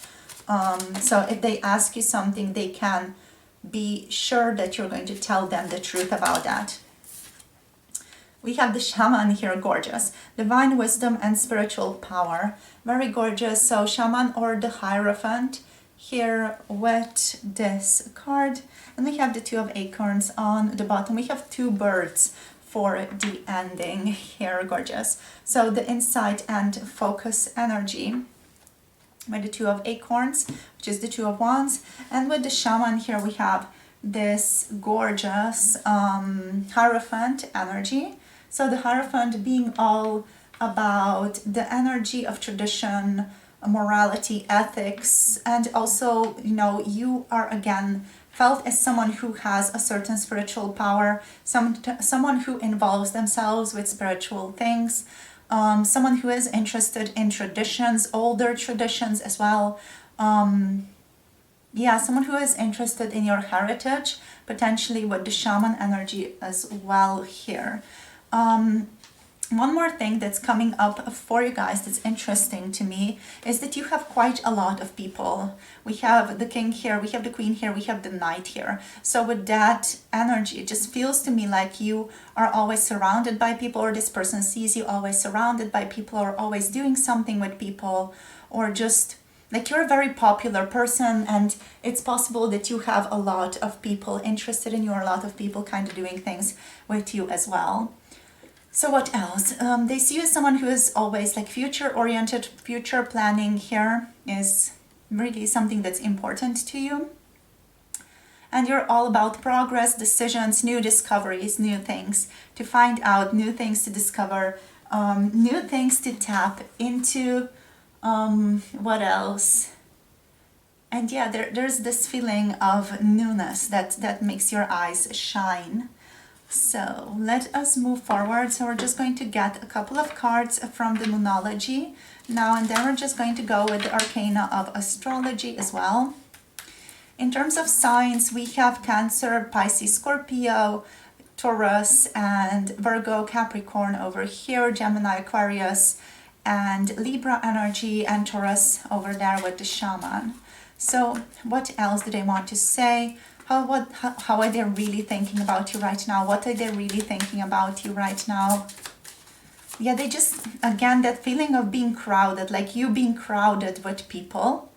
So if they ask you something, they can be sure that you're going to tell them the truth about that. We have the shaman here, gorgeous. Divine wisdom and spiritual power. Very gorgeous. So shaman or the Hierophant here with this card. And we have the Two of Acorns on the bottom. We have two birds for the ending here, gorgeous. So the insight and focus energy with the Two of Acorns, which is the Two of Wands. And with the shaman here, we have this gorgeous Hierophant energy. So the Hierophant being all about the energy of tradition, morality, ethics, and also, you know, you are again felt as someone who has a certain spiritual power, someone who involves themselves with spiritual things, someone who is interested in traditions, older traditions as well. Yeah, someone who is interested in your heritage, potentially with the shaman energy as well here. One more thing that's coming up for you guys that's interesting to me is that you have quite a lot of people. We have the king here, we have the queen here, we have the knight here. So with that energy, it just feels to me like you are always surrounded by people, or this person sees you always surrounded by people, or always doing something with people, or just like you're a very popular person, and it's possible that you have a lot of people interested in you, or a lot of people kind of doing things with you as well. So what else? They see you as someone who is always like future oriented. Future planning here is really something that's important to you. And you're all about progress, decisions, new discoveries, new things to find out, new things to discover, new things to tap into. What else? And yeah, there's this feeling of newness that makes your eyes shine. So let us move forward. So we're just going to get a couple of cards from the Moonology now, and then we're just going to go with the Arcana of Astrology as well. In terms of signs, we have Cancer, Pisces, Scorpio, Taurus, and Virgo, Capricorn over here, Gemini, Aquarius, and Libra energy, and Taurus over there with the shaman. So what else do they want to say? How are they really thinking about you right now? What are they really thinking about you right now? Yeah, they just, again, that feeling of being crowded, like you being crowded with people.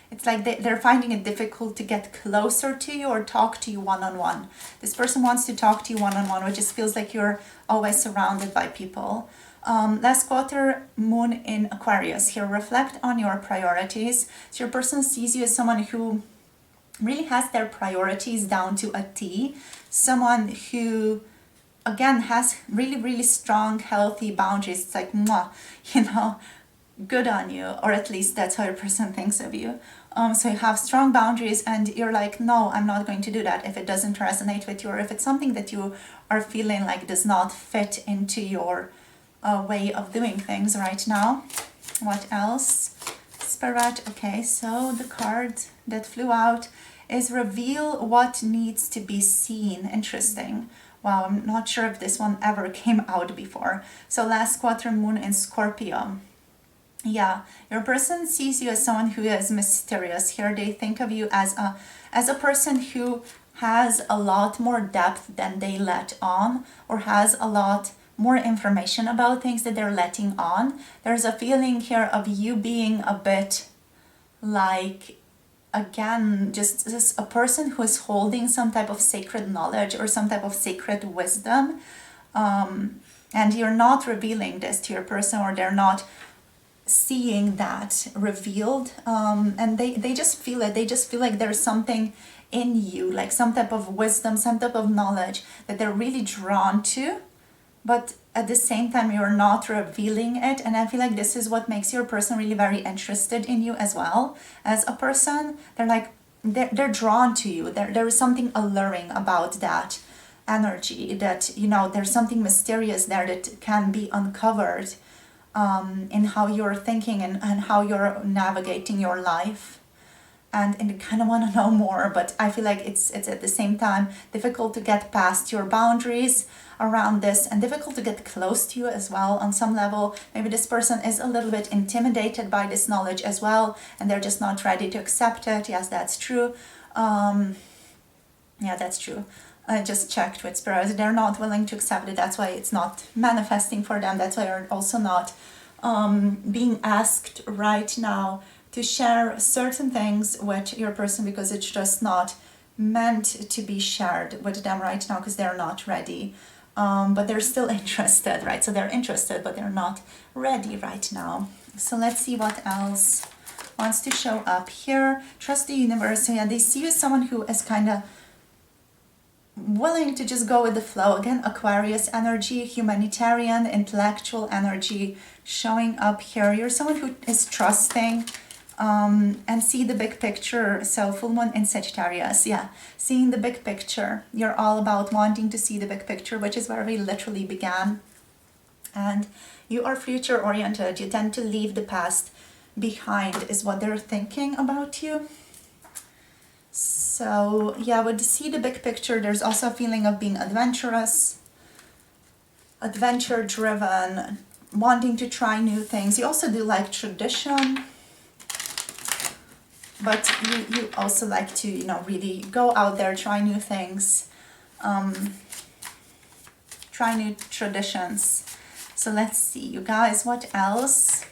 It's like they're finding it difficult to get closer to you or talk to you one-on-one. This person wants to talk to you one-on-one, which just feels like you're always surrounded by people. Last quarter, moon in Aquarius. Here, reflect on your priorities. So your person sees you as someone who really has their priorities down to a T. Someone who, again, has really, really strong, healthy boundaries. It's like, mwah, you know, good on you, or at least that's how your person thinks of you. So you have strong boundaries, and you're like, no, I'm not going to do that if it doesn't resonate with you, or if it's something that you are feeling like does not fit into your way of doing things right now. What else? Spirit. Okay, so the card that flew out is reveal what needs to be seen. Interesting. Wow, I'm not sure if this one ever came out before. So last quarter moon in Scorpio. Yeah, your person sees you as someone who is mysterious. Here they think of you as a person who has a lot more depth than they let on, or has a lot more information about things that they're letting on. There's a feeling here of you being a bit like, again, just a person who is holding some type of sacred knowledge or some type of sacred wisdom, and you're not revealing this to your person, or they're not seeing that revealed, and they just feel it. They just feel like there's something in you, like some type of wisdom, some type of knowledge that they're really drawn to, but at the same time you're not revealing it. And I feel like this is what makes your person really very interested in you as well as a person. They're like, they're drawn to you. There is something alluring about that energy, that, you know, there's something mysterious there that can be uncovered in how you're thinking and how you're navigating your life. And I kind of want to know more, but I feel like it's at the same time difficult to get past your boundaries around this, and difficult to get close to you as well on some level. Maybe this person is a little bit intimidated by this knowledge as well, and they're just not ready to accept it. Yes, that's true. Yeah, that's true. I just checked with spirits. They're not willing to accept it. That's why it's not manifesting for them. That's why they're also not being asked right now to share certain things with your person, because it's just not meant to be shared with them right now, because they're not ready. But they're still interested, right? So they're interested, but they're not ready right now. So let's see what else wants to show up here. Trust the universe. So yeah, they see you as someone who is kind of willing to just go with the flow. Again, Aquarius energy, humanitarian, intellectual energy showing up here. You're someone who is trusting and see the big picture. So full moon in Sagittarius, yeah, seeing the big picture. You're all about wanting to see the big picture, which is where we literally began. And you are future oriented. You tend to leave the past behind, is what they're thinking about you. So yeah, with see the big picture, there's also a feeling of being adventurous, adventure driven, wanting to try new things. You also do like tradition, but you also like to, you know, really go out there, try new things, try new traditions. So let's see, you guys, what else?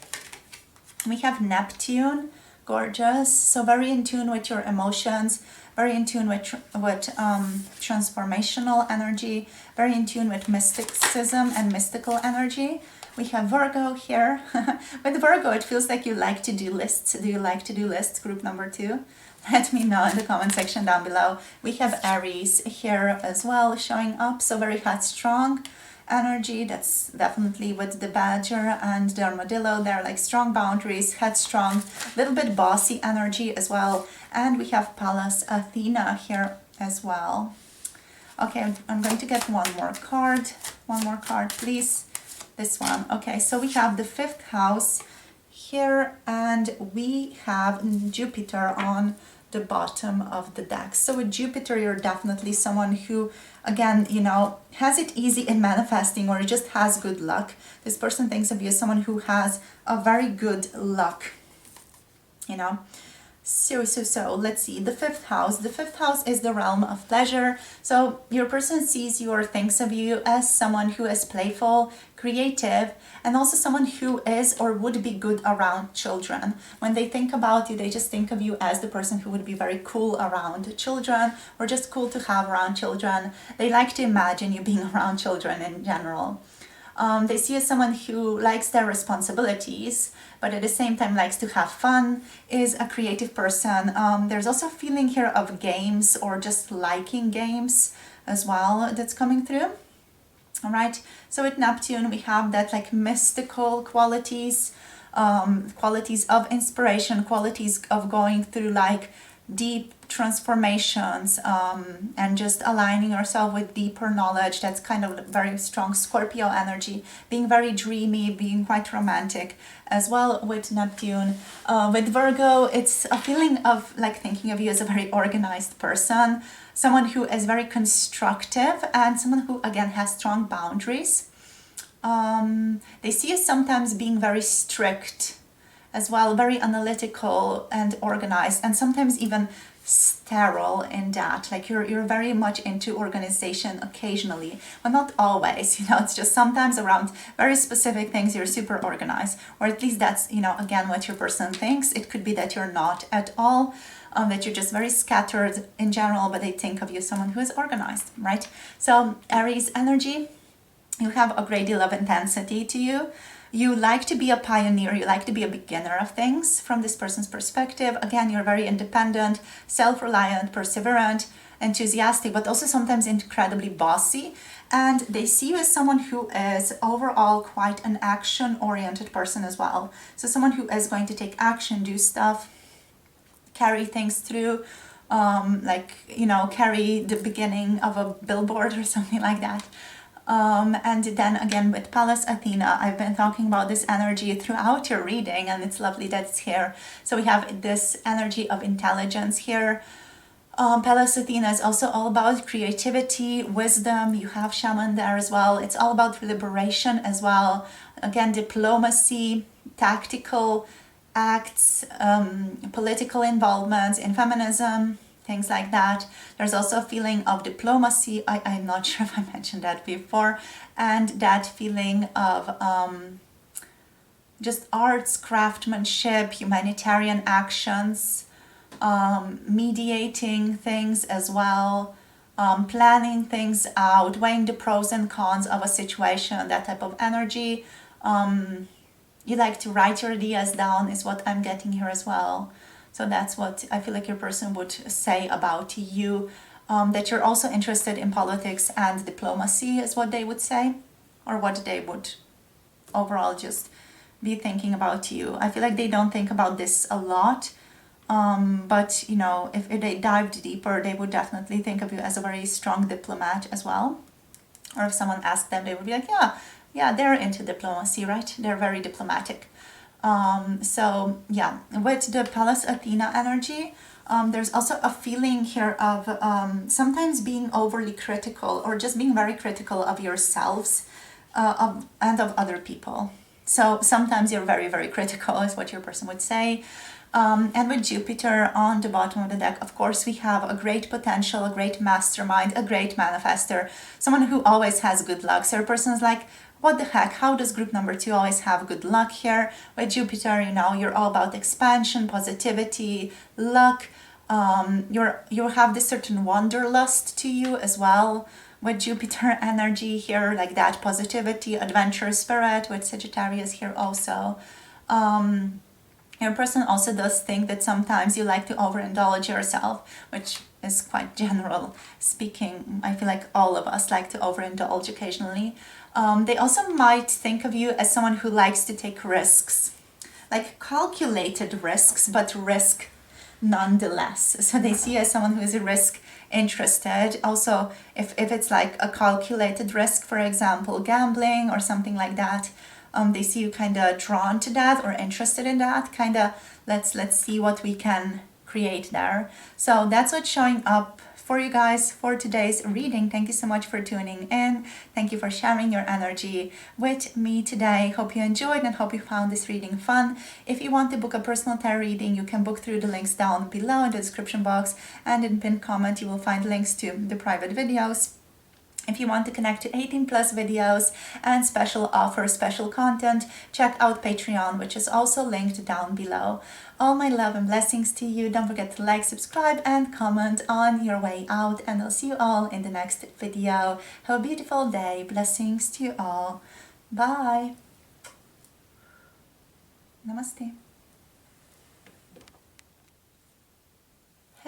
We have Neptune, gorgeous. So very in tune with your emotions, very in tune with transformational energy, very in tune with mysticism and mystical energy. We have Virgo here. With Virgo, it feels like you like to do lists. Do you like to do lists? Group number 2. Let me know in the comment section down below. We have Aries here as well showing up. So very headstrong energy. That's definitely with the badger and the armadillo. They're like strong boundaries, headstrong, little bit bossy energy as well. And we have Pallas Athena here as well. Okay, I'm going to get one more card. One more card, please. This one. Okay, so we have the 5th house here, and we have Jupiter on the bottom of the deck. So with Jupiter, you're definitely someone who, again, you know, has it easy in manifesting, or just has good luck. This person thinks of you as someone who has a very good luck, you know. So let's see, the 5th house. The 5th house is the realm of pleasure. So your person sees you or thinks of you as someone who is playful, creative, and also someone who is or would be good around children. When they think about you, they just think of you as the person who would be very cool around children, or just cool to have around children. They like to imagine you being around children in general. They see you as someone who likes their responsibilities, but at the same time likes to have fun, is a creative person. There's also a feeling here of games, or just liking games as well, that's coming through. All right, so with Neptune, we have that like mystical qualities, qualities of inspiration, qualities of going through like deep transformations, and just aligning yourself with deeper knowledge. That's kind of very strong Scorpio energy, being very dreamy, being quite romantic as well with Neptune. With Virgo, it's a feeling of like thinking of you as a very organized person, someone who is very constructive, and someone who again has strong boundaries. They see you sometimes being very strict as well, very analytical and organized, and sometimes even sterile in that. Like you're very much into organization occasionally, but not always. It's just sometimes around very specific things you're super organized, or at least that's again what your person thinks. It could be that you're not at all. That you're just very scattered in general, but they think of you as someone who is organized, right? So Aries energy, you have a great deal of intensity to you. You like to be a pioneer, you like to be a beginner of things from this person's perspective. Again, you're very independent, self-reliant, perseverant, enthusiastic, but also sometimes incredibly bossy. And they see you as someone who is overall quite an action-oriented person as well. So someone who is going to take action, do stuff, carry things through, carry the beginning of a billboard or something like that. And then again with Pallas Athena, I've been talking about this energy throughout your reading, and it's lovely that it's here. So we have this energy of intelligence here. Pallas Athena is also all about creativity, wisdom. You have shaman there as well. It's all about liberation as well. Again, diplomacy, tactical acts, political involvement in feminism, things like that. There's also a feeling of diplomacy. I'm not sure if I mentioned that before. And that feeling of just arts, craftsmanship, humanitarian actions, mediating things as well, planning things out, weighing the pros and cons of a situation, that type of energy. You like to write your ideas down is what I'm getting here as well. So that's what I feel like your person would say about you. That you're also interested in politics and diplomacy is what they would say, or what they would overall just be thinking about you. I feel like they don't think about this a lot, but if they dived deeper, they would definitely think of you as a very strong diplomat as well. Or if someone asked them, they would be like, yeah, they're into diplomacy, right? They're very diplomatic. So yeah, with the Pallas Athena energy, there's also a feeling here of sometimes being overly critical, or just being very critical of yourselves and of other people. So sometimes you're very, very critical is what your person would say. And with Jupiter on the bottom of the deck, of course, we have a great potential, a great mastermind, a great manifester, someone who always has good luck. So your person's like, what the heck, how does group number 2 always have good luck here? With Jupiter, you're all about expansion, positivity, luck. You have this certain wanderlust to you as well. With Jupiter energy here, like that positivity, adventurous spirit, with Sagittarius here also. Your person also does think that sometimes you like to overindulge yourself, which is quite general speaking. I feel like all of us like to overindulge occasionally. They also might think of you as someone who likes to take risks, like calculated risks, but risk nonetheless. So they see you as someone who is risk interested. Also, if it's like a calculated risk, for example, gambling or something like that, they see you kind of drawn to that or interested in that. Kind of let's see what we can create there. So that's what's showing up for you guys for today's reading. Thank you so much for tuning in. Thank you for sharing your energy with me today. Hope you enjoyed and hope you found this reading fun. If you want to book a personal tarot reading, you can book through the links down below in the description box, and in the pinned comment you will find links to the private videos. If you want to connect to 18 plus videos and special offers, special content, check out Patreon, which is also linked down below. All my love and blessings to you. Don't forget to like, subscribe, and comment on your way out. And I'll see you all in the next video. Have a beautiful day. Blessings to you all. Bye. Namaste.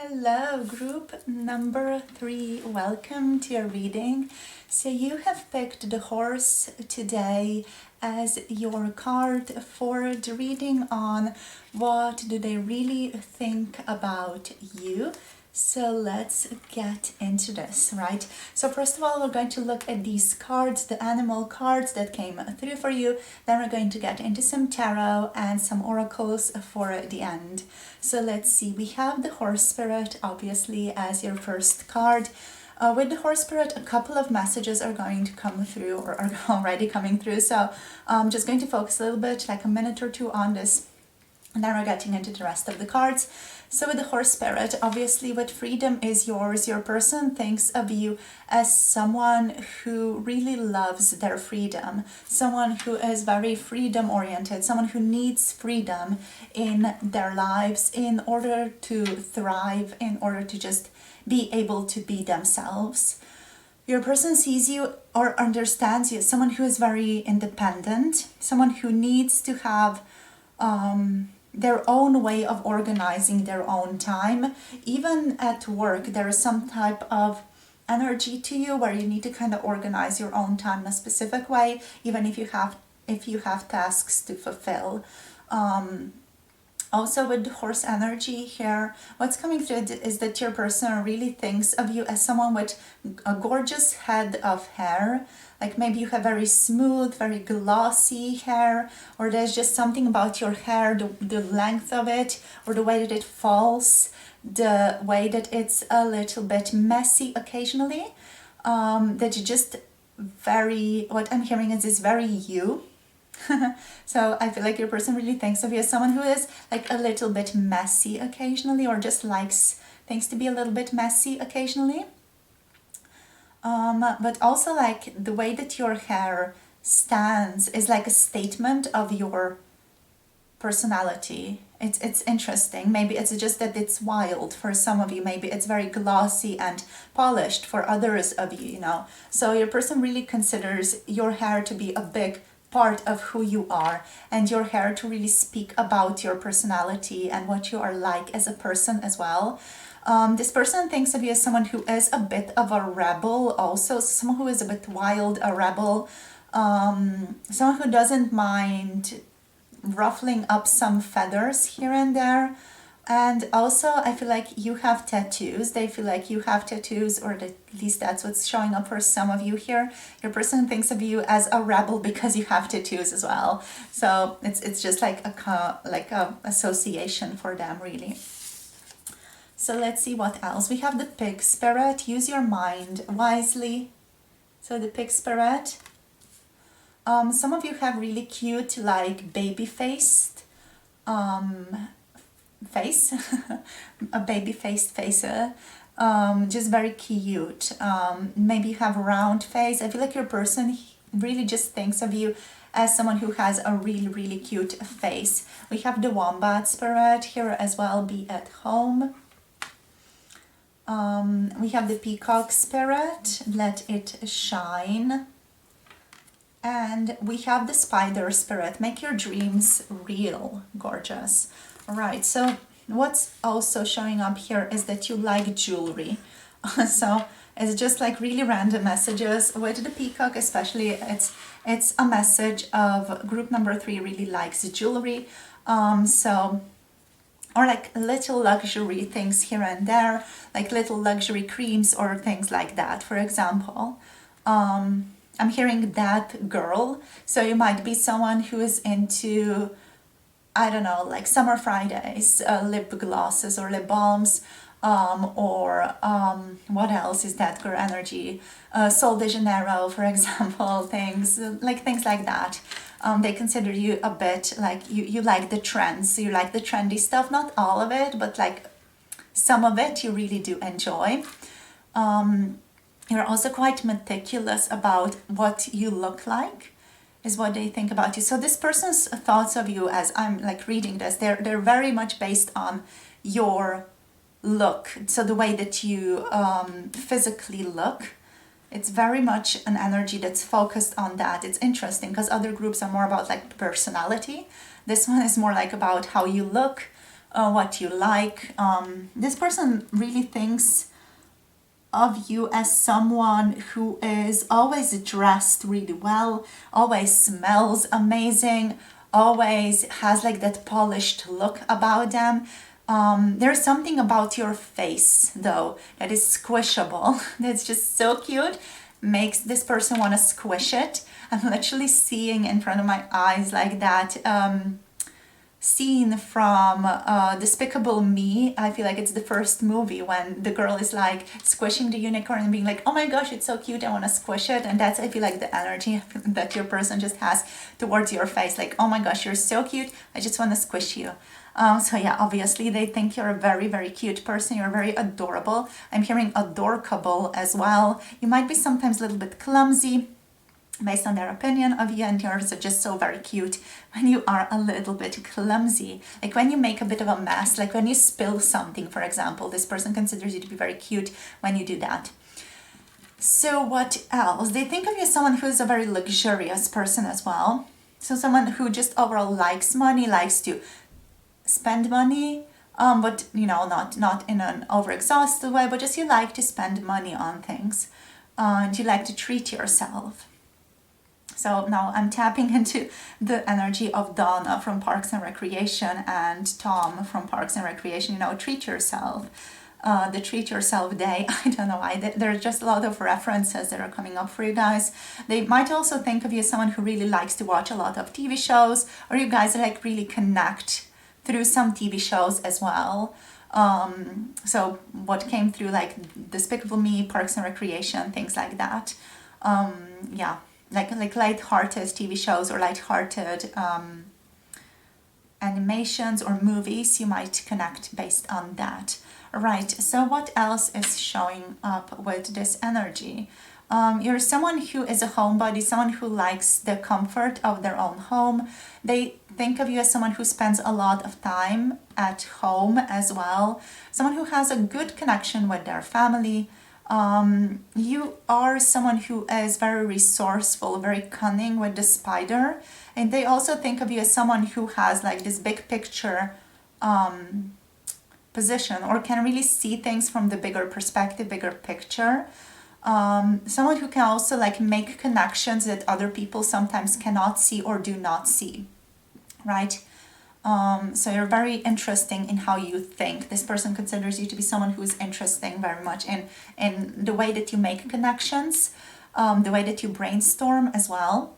Hello, group number 3. Welcome to your reading. So you have picked the horse today as your card for the reading on what do they really think about you. So let's get into this, right? So first of all, we're going to look at these cards, the animal cards that came through for you. Then we're going to get into some tarot and some oracles for the end. So let's see, we have the horse spirit, obviously, as your first card. With the horse spirit, a couple of messages are going to come through or are already coming through. So I'm just going to focus a little bit, like a minute or two on this. And then we're getting into the rest of the cards. So with the horse spirit, obviously what freedom is yours, your person thinks of you as someone who really loves their freedom, someone who is very freedom oriented, someone who needs freedom in their lives in order to thrive, in order to just be able to be themselves. Your person sees you or understands you as someone who is very independent, someone who needs to have their own way of organizing their own time. Even at work, there is some type of energy to you where you need to kind of organize your own time in a specific way, even if you have tasks to fulfill. Also with the horse energy here, what's coming through is that your person really thinks of you as someone with a gorgeous head of hair. Like maybe you have very smooth, very glossy hair, or there's just something about your hair, the length of it, or the way that it falls, the way that it's a little bit messy occasionally, that you just what I'm hearing is very you. So I feel like your person really thinks of you as someone who is like a little bit messy occasionally, or just likes things to be a little bit messy occasionally. But also like the way that your hair stands is like a statement of your personality. It's interesting. Maybe it's just that it's wild for some of you. Maybe it's very glossy and polished for others of you, you know. So your person really considers your hair to be a big part of who you are, and your hair to really speak about your personality and what you are like as a person as well. This person thinks of you as someone who is a bit of a rebel also, someone who is a bit wild, a rebel, someone who doesn't mind ruffling up some feathers here and there. And also I feel like you have tattoos. They feel like you have tattoos, or at least that's what's showing up for some of you here. Your person thinks of you as a rebel because you have tattoos as well. So it's just like a association for them, really. So let's see what else. We have the pig spirit. Use your mind wisely. So the pig spirit. Some of you have really cute, like baby-faced face, a baby-faced face. Just very cute. Maybe you have a round face. I feel like your person really just thinks of you as someone who has a really, really cute face. We have the wombat spirit here as well. Be at home. We have the peacock spirit, let it shine. And we have the spider spirit, make your dreams real, gorgeous. All right, so what's also showing up here is that you like jewelry. So it's just like really random messages with the peacock, especially it's a message of group number 3 really likes jewelry. Or like little luxury things here and there, like little luxury creams or things like that, for example. I'm hearing that girl. So you might be someone who is into, I don't know, like Summer Fridays, lip glosses or lip balms, or what else is that girl energy? Sol de Janeiro, for example, things like that. They consider you a bit like you like the trends, you like the trendy stuff, not all of it, but like some of it you really do enjoy. You're also quite meticulous about what you look like, is what they think about you. So this person's thoughts of you, as I'm like reading this, they're very much based on your look. So the way that you physically look, it's very much an energy that's focused on that. It's interesting because other groups are more about like personality. This one is more like about how you look, what you like. This person really thinks of you as someone who is always dressed really well, always smells amazing, always has like that polished look about them. There's something about your face though that is squishable, that's just so cute, makes this person want to squish it. I'm literally seeing in front of my eyes like that scene from Despicable Me. I feel like it's the first movie when the girl is like squishing the unicorn and being like, oh my gosh, it's so cute, I want to squish it. And that's, I feel like, the energy that your person just has towards your face, like, oh my gosh, you're so cute, I just want to squish you. So yeah, obviously they think you're a very, very cute person. You're very adorable. I'm hearing adorkable as well. You might be sometimes a little bit clumsy based on their opinion of you, and yours are just so very cute when you are a little bit clumsy. Like when you make a bit of a mess, like when you spill something, for example, this person considers you to be very cute when you do that. So what else? They think of you as someone who is a very luxurious person as well. So someone who just overall likes money, likes to spend money, but not in an overexhausted way, but just you like to spend money on things, and you like to treat yourself. So now I'm tapping into the energy of Donna from Parks and Recreation and Tom from Parks and Recreation. Treat yourself. The treat yourself day. I don't know why. There's just a lot of references that are coming up for you guys. They might also think of you as someone who really likes to watch a lot of TV shows, or you guys like really connect through some TV shows as well. So what came through, like Despicable Me, Parks and Recreation, things like that. Yeah, like light-hearted TV shows or light-hearted animations or movies. You might connect based on that. Right, so what else is showing up with this energy? You're someone who is a homebody, someone who likes the comfort of their own home. They think of you as someone who spends a lot of time at home as well, someone who has a good connection with their family. You are someone who is very resourceful, very cunning with the spider, and they also think of you as someone who has like this big picture position, or can really see things from the bigger perspective, bigger picture. Someone who can also like make connections that other people sometimes cannot see or do not see, right? So you're very interesting in how you think. This person considers you to be someone who is interesting very much in the way that you make connections, the way that you brainstorm as well.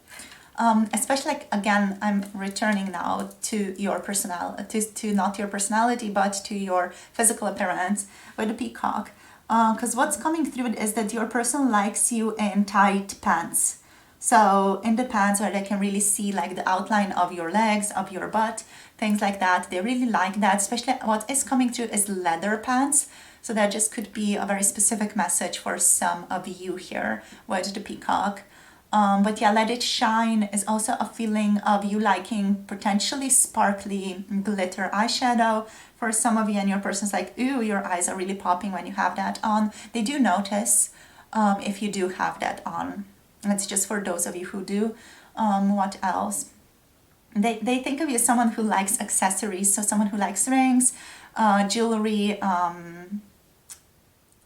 Especially, like, again, I'm returning now to your personality, to not your personality, but to your physical appearance with the peacock. Because what's coming through is that your person likes you in tight pants. So in the pants where they can really see like the outline of your legs, of your butt, things like that. They really like that. Especially what is coming through is leather pants. So that just could be a very specific message for some of you here with the peacock. But yeah, let it shine is also a feeling of you liking potentially sparkly glitter eyeshadow. For some of you, and your person's like, ooh, your eyes are really popping when you have that on. They do notice if you do have that on. And it's just for those of you who do. What else? They think of you as someone who likes accessories. So someone who likes rings, jewelry,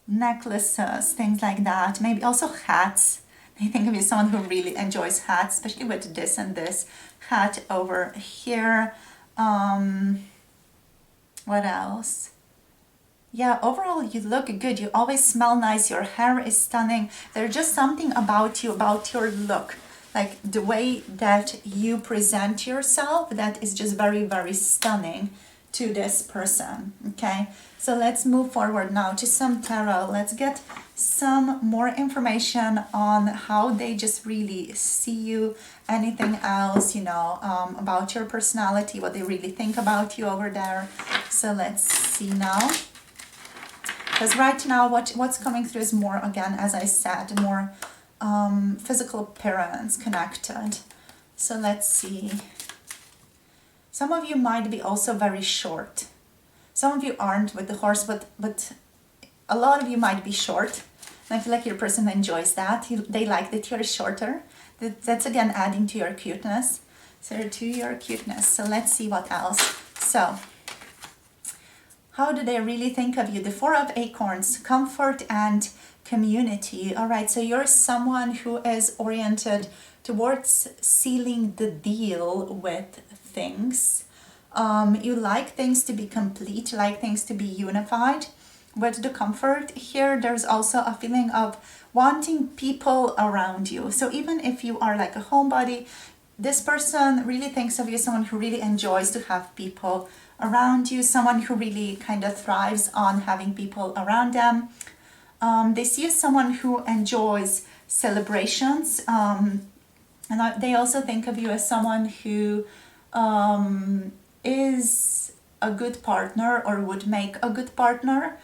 necklaces, things like that. Maybe also hats. They think of you as someone who really enjoys hats, especially with this and this hat over here. What else? Yeah, overall you look good. You always smell nice. Your hair is stunning. There's just something about you, about your look, like the way that you present yourself, that is just very, very stunning to this person. Okay, so let's move forward now to some tarot. Let's get some more information on how they just really see you. Anything else, about your personality, what they really think about you over there. So let's see now. Because right now what's coming through is more, again, as I said, more physical appearance connected. So let's see. Some of you might be also very short. Some of you aren't with the horse, but a lot of you might be short. And I feel like your person enjoys that. They like that you're shorter. That's again adding to your cuteness. So to your cuteness. So let's see what else. So How do they really think of you? The Four of Acorns, comfort and community. All right, so you're someone who is oriented towards sealing the deal with things. You like things to be complete, like things to be unified. With the comfort here, there's also a feeling of wanting people around you. So even if you are like a homebody, this person really thinks of you as someone who really enjoys to have people around you, someone who really kind of thrives on having people around them. They see you as someone who enjoys celebrations, and they also think of you as someone who is a good partner or would make a good partner,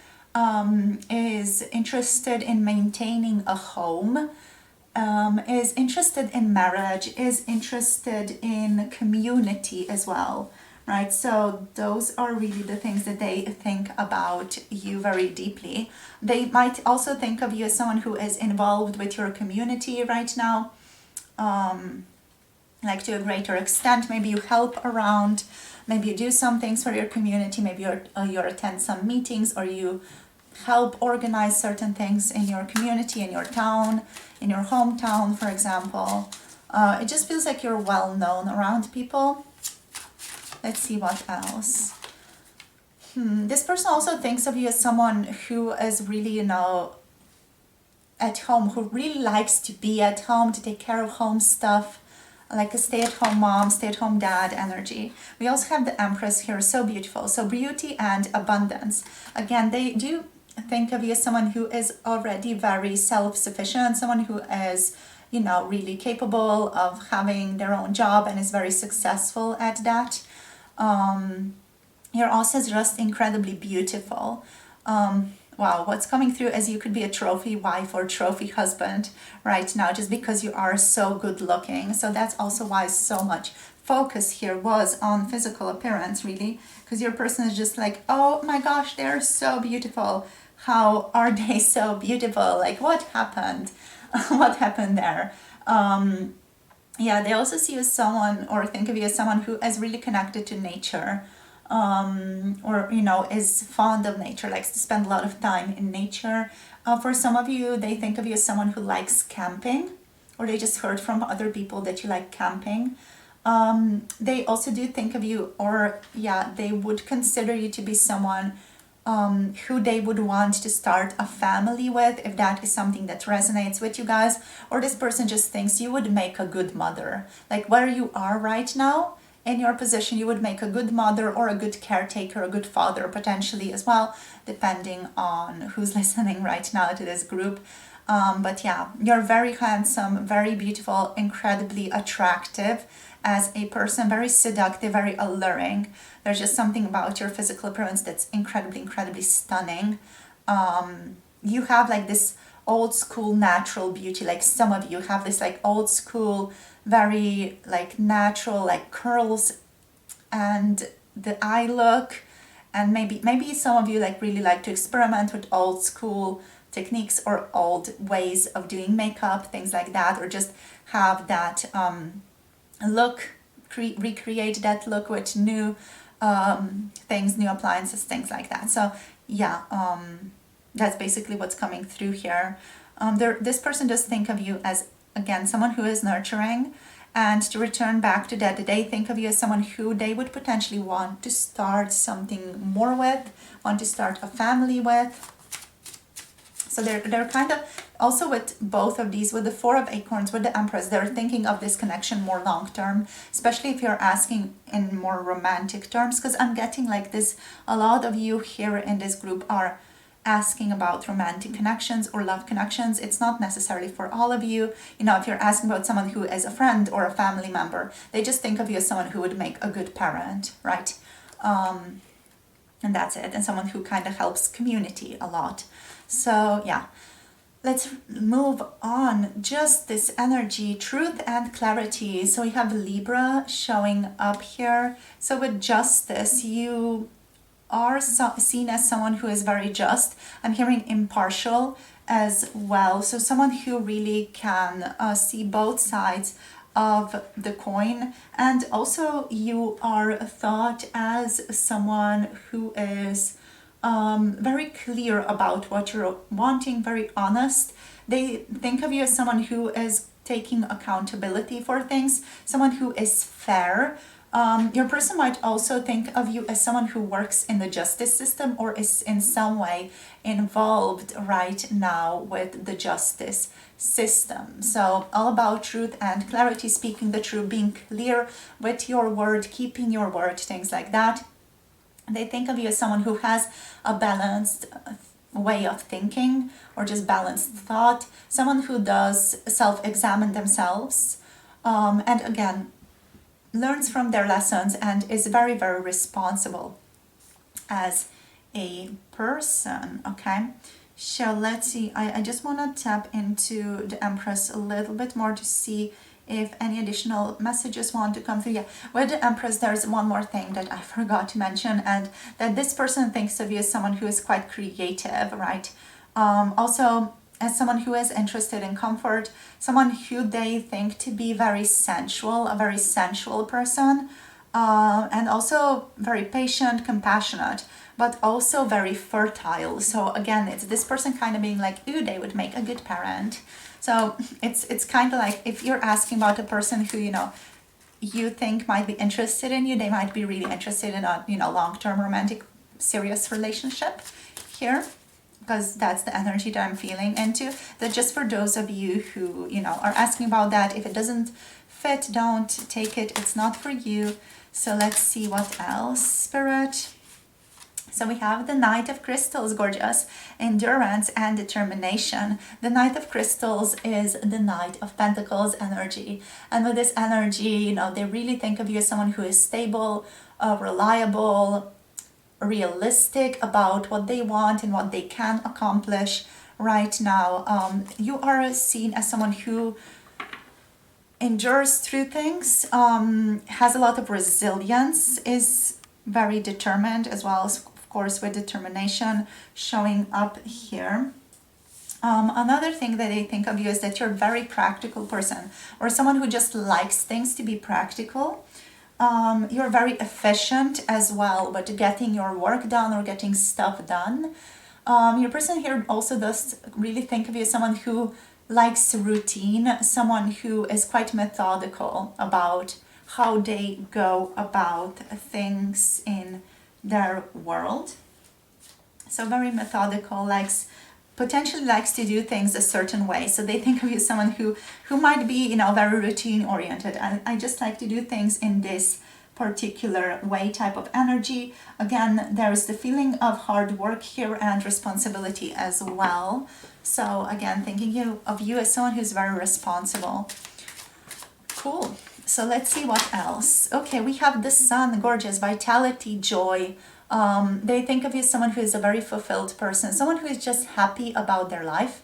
is interested in maintaining a home, is interested in marriage, is interested in community as well, right? So those are really the things that they think about you very deeply. They might also think of you as someone who is involved with your community right now, like to a greater extent. Maybe you help around, maybe you do some things for your community, maybe you attend some meetings, or you help organize certain things in your community, in your town, in your hometown, for example. It just feels like you're well known around people. Let's see what else. This person also thinks of you as someone who is really, at home, who really likes to be at home, to take care of home stuff, like a stay-at-home mom, stay-at-home dad energy. We also have the Empress here, so beautiful. So beauty and abundance. Again, they do think of you as someone who is already very self-sufficient, someone who is, really capable of having their own job and is very successful at that. You're also just incredibly beautiful. Wow, what's coming through as you could be a trophy wife or trophy husband right now, just because you are so good looking. So that's also why so much focus here was on physical appearance, really, because your person is just like, oh my gosh, they're so beautiful. How are they so beautiful? Like, what happened? What happened there? Yeah, they also see you as someone, or think of you as someone who is really connected to nature. Or is fond of nature, likes to spend a lot of time in nature. For some of you, they think of you as someone who likes camping, or they just heard from other people that you like camping. They also do think of you, or they would consider you to be someone who they would want to start a family with, if that is something that resonates with you guys. Or this person just thinks you would make a good mother. Like where you are right now, in your position, you would make a good mother or a good caretaker, a good father potentially as well, depending on who's listening right now to this group. But yeah, you're very handsome, very beautiful, incredibly attractive as a person, very seductive, very alluring. There's just something about your physical appearance that's incredibly, incredibly stunning. You have like this old school natural beauty. Like some of you have this like old school, very like natural, like curls and the eye look. And maybe some of you like really like to experiment with old school techniques or old ways of doing makeup, things like that, or just have that look, recreate that look with new things, new appliances, things like that. So yeah, that's basically what's coming through here. This person does think of you as, again, someone who is nurturing. And to return back to that, they think of you as someone who they would potentially want to start something more with, want to start a family with. So they're kind of, also with both of these, with the Four of Acorns, with the Empress, they're thinking of this connection more long term, especially if you're asking in more romantic terms, because I'm getting like this, a lot of you here in this group are asking about romantic connections or love connections. It's not necessarily for all of you. If you're asking about someone who is a friend or a family member, they just think of you as someone who would make a good parent, right? And that's it. And someone who kind of helps community a lot. So yeah, let's move on. Just this energy, truth and clarity. So we have Libra showing up here. So with justice, you are seen as someone who is very just. I'm hearing impartial as well. So someone who really can see both sides of the coin. And also you are thought as someone who is very clear about what you're wanting, very honest. They think of you as someone who is taking accountability for things, someone who is fair. Your person might also think of you as someone who works in the justice system or is in some way involved right now with the justice system. So all about truth and clarity, speaking the truth, being clear with your word, keeping your word, things like that. They think of you as someone who has a balanced way of thinking or just balanced thought, someone who does self-examine themselves, and again, learns from their lessons and is very, very responsible as a person, okay? So let's see, I just want to tap into the Empress a little bit more to see if any additional messages want to come through. Yeah, with the Empress, there's one more thing that I forgot to mention, and that this person thinks of you as someone who is quite creative, right? Also, as someone who is interested in comfort, someone who they think to be very sensual, a very sensual person, and also very patient, compassionate, but also very fertile. So again, it's this person kind of being like, ooh, they would make a good parent. So it's kind of like if you're asking about a person who, you think might be interested in you, they might be really interested in a, long-term romantic serious relationship here, because that's the energy that I'm feeling into. That just for those of you who, are asking about that, if it doesn't fit, don't take it. It's not for you. So let's see what else, Spirit. So we have the Knight of Crystals, gorgeous, endurance and determination. The Knight of Crystals is the Knight of Pentacles energy. And with this energy, they really think of you as someone who is stable, reliable, realistic about what they want and what they can accomplish right now. You are seen as someone who endures through things, has a lot of resilience, is very determined as well as, of course, with determination showing up here. Another thing that they think of you is that you're a very practical person, or someone who just likes things to be practical. You're very efficient as well, but getting your work done or getting stuff done. Your person here also does really think of you as someone who likes routine, someone who is quite methodical about how they go about things in their world. So very methodical, potentially likes to do things a certain way. So they think of you as someone who might be, very routine oriented. I just like to do things in this particular way type of energy. Again, there is the feeling of hard work here and responsibility as well. So again, thinking of you as someone who's very responsible. Cool. So let's see what else. Okay, we have the Sun, gorgeous, vitality, joy. They think of you as someone who is a very fulfilled person, someone who is just happy about their life,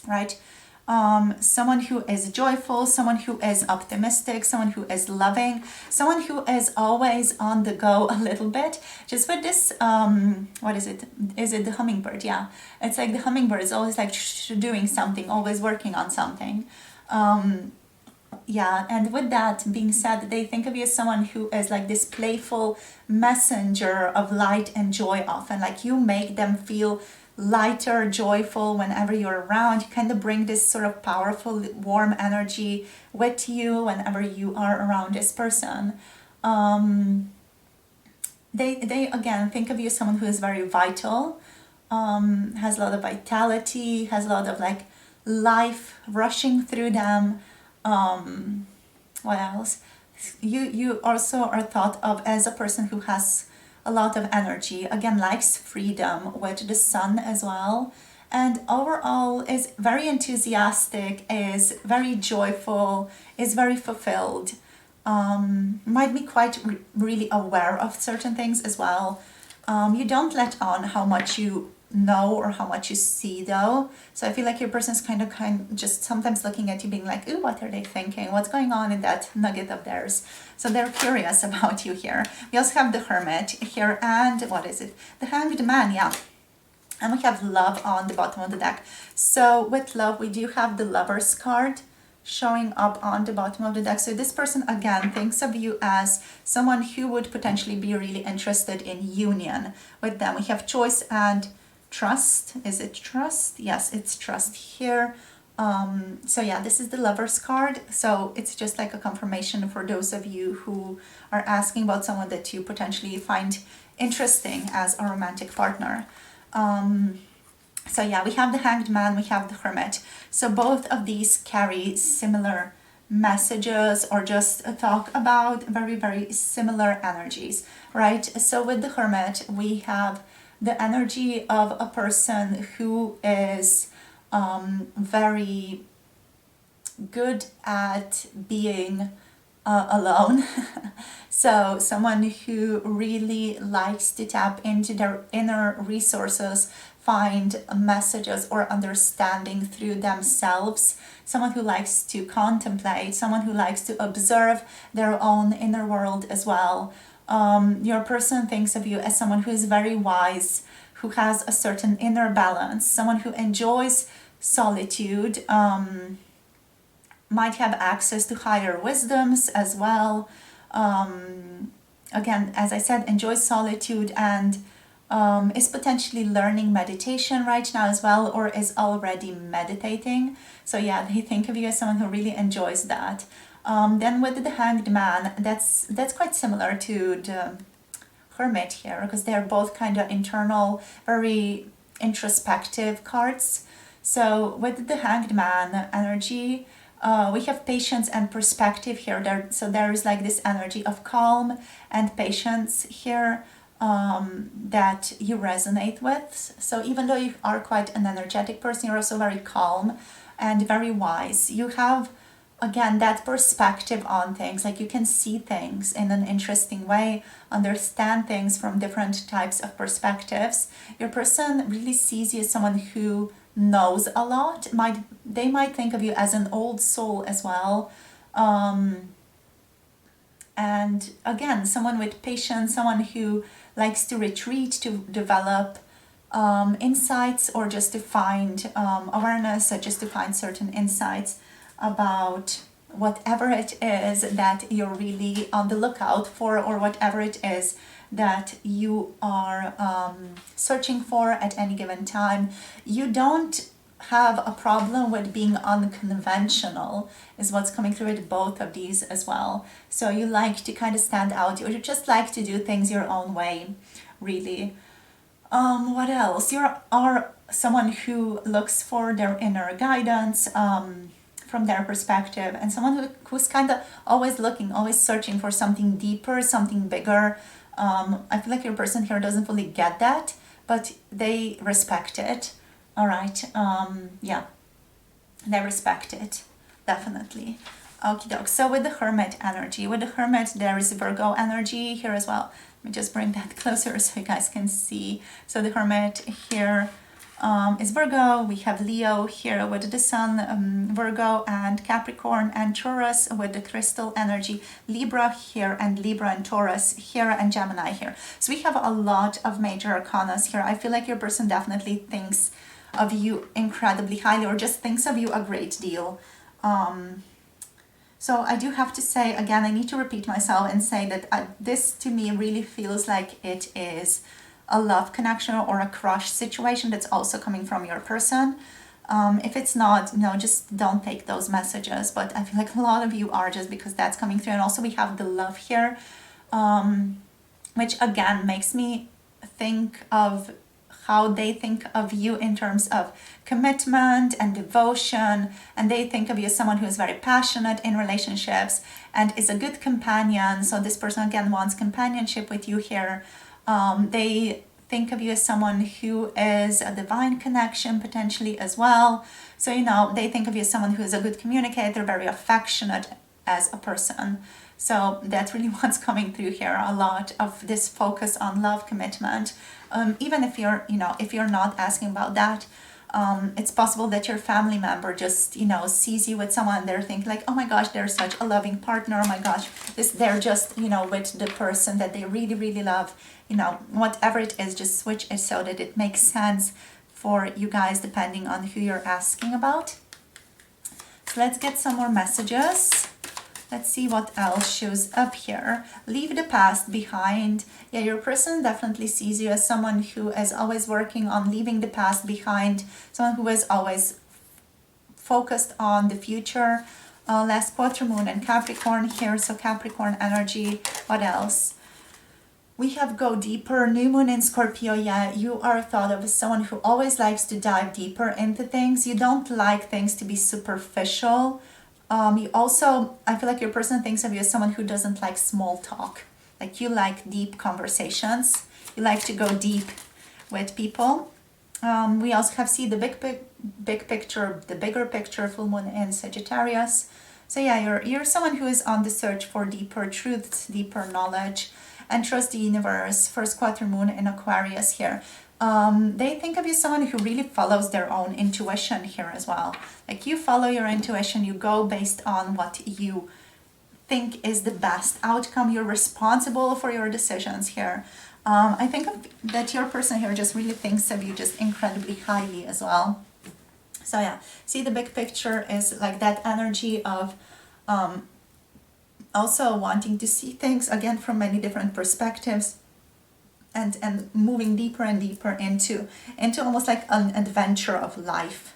right? Someone who is joyful, someone who is optimistic, someone who is loving, someone who is always on the go a little bit. Just with this, what is it? Is it the hummingbird? Yeah, it's like the hummingbird is always like doing something, always working on something. Yeah, and with that being said, they think of you as someone who is like this playful messenger of light and joy often. Like you make them feel lighter, joyful whenever you're around. You kind of bring this sort of powerful, warm energy with you whenever you are around this person. They again think of you as someone who is very vital, has a lot of vitality, has a lot of like life rushing through them. What else? You also are thought of as a person who has a lot of energy, again likes freedom with the Sun as well, and overall is very enthusiastic, is very joyful, is very fulfilled, might be quite really aware of certain things as well. You don't let on how much you know or how much you see though, so I feel like your person's kind of just sometimes looking at you being like, ooh, what are they thinking, what's going on in that nugget of theirs? So they're curious about you here. We also have the Hermit here, and what is it, the Hanged Man, yeah, and we have love on the bottom of the deck. So with love we do have the Lovers card showing up on the bottom of the deck. So this person again thinks of you as someone who would potentially be really interested in union with them. We have choice and trust. Is it trust? Yes, it's trust here. So yeah, this is the Lover's card. So it's just like a confirmation for those of you who are asking about someone that you potentially find interesting as a romantic partner. So yeah, we have the Hanged Man, we have the Hermit. So both of these carry similar messages or just talk about very, very similar energies, right? So with the Hermit, we have the energy of a person who is very good at being alone. So someone who really likes to tap into their inner resources, find messages or understanding through themselves, someone who likes to contemplate, someone who likes to observe their own inner world as well. Your person thinks of you as someone who is very wise, who has a certain inner balance, someone who enjoys solitude, might have access to higher wisdoms as well. Again, as I said, enjoys solitude and is potentially learning meditation right now as well, or is already meditating. So yeah, they think of you as someone who really enjoys that. Then with the Hanged Man, that's quite similar to the Hermit here, because they're both kind of internal, very introspective cards. So with the Hanged Man energy, we have patience and perspective here. So there is like this energy of calm and patience here that you resonate with. So even though you are quite an energetic person, you're also very calm and very wise. You have, again, that perspective on things, like you can see things in an interesting way, understand things from different types of perspectives. Your person really sees you as someone who knows a lot. They might think of you as an old soul as well. And again, someone with patience, someone who likes to retreat, to develop insights, or just to find awareness, or just to find certain insights about whatever it is that you're really on the lookout for, or whatever it is that you are searching for at any given time. You don't have a problem with being unconventional, is what's coming through with both of these as well. So you like to kind of stand out, or you just like to do things your own way, really. What else? You are someone who looks for their inner guidance from their perspective, and someone who's kind of always looking, always searching for something deeper, something bigger. I feel like your person here doesn't fully get that, but they respect it. All right. Yeah, they respect it, definitely. Okie doke. So with the Hermit energy, there is Virgo energy here as well. Let me just bring that closer so you guys can see. So the Hermit here is Virgo. We have Leo here with the Sun, Virgo and Capricorn, and Taurus with the crystal energy, Libra here, and Libra and Taurus here, and Gemini here. So we have a lot of major arcanas here. I feel like your person definitely thinks of you incredibly highly, or just thinks of you a great deal. So I do have to say, again, I need to repeat myself and say that this to me really feels like it is a love connection or a crush situation that's also coming from your person. If it's not, just don't take those messages. But I feel like a lot of you are, just because that's coming through. And also we have the love here, which again makes me think of how they think of you in terms of commitment and devotion, and they think of you as someone who is very passionate in relationships and is a good companion. So this person again wants companionship with you here. They think of you as someone who is a divine connection potentially as well. So they think of you as someone who is a good communicator, very affectionate as a person. So that's really what's coming through here. A lot of this focus on love, commitment. Even if you're not asking about that, it's possible that your family member just sees you with someone and they're thinking like, oh my gosh, they're such a loving partner. Oh my gosh, they're just with the person that they really, really love. Whatever it is, just switch it so that it makes sense for you guys depending on who you're asking about. So let's get some more messages. Let's see what else shows up here. Leave the past behind. Yeah, your person definitely sees you as someone who is always working on leaving the past behind, someone who is always focused on the future. Last quarter moon and Capricorn here, so Capricorn energy. What else? We have go deeper, new moon in Scorpio. Yeah, you are thought of as someone who always likes to dive deeper into things. You don't like things to be superficial. You also, I feel like your person thinks of you as someone who doesn't like small talk. Like you like deep conversations. You like to go deep with people. We also have see the big picture, the bigger picture, full moon in Sagittarius. So yeah, you're someone who is on the search for deeper truths, deeper knowledge, and trust the universe. First quarter moon in Aquarius here. They think of you as someone who really follows their own intuition here as well. Like you follow your intuition, you go based on what you think is the best outcome. You're responsible for your decisions here. I think that your person here just really thinks of you just incredibly highly as well. So yeah, see the big picture is like that energy of also wanting to see things again from many different perspectives, and moving deeper and deeper into almost like an adventure of life.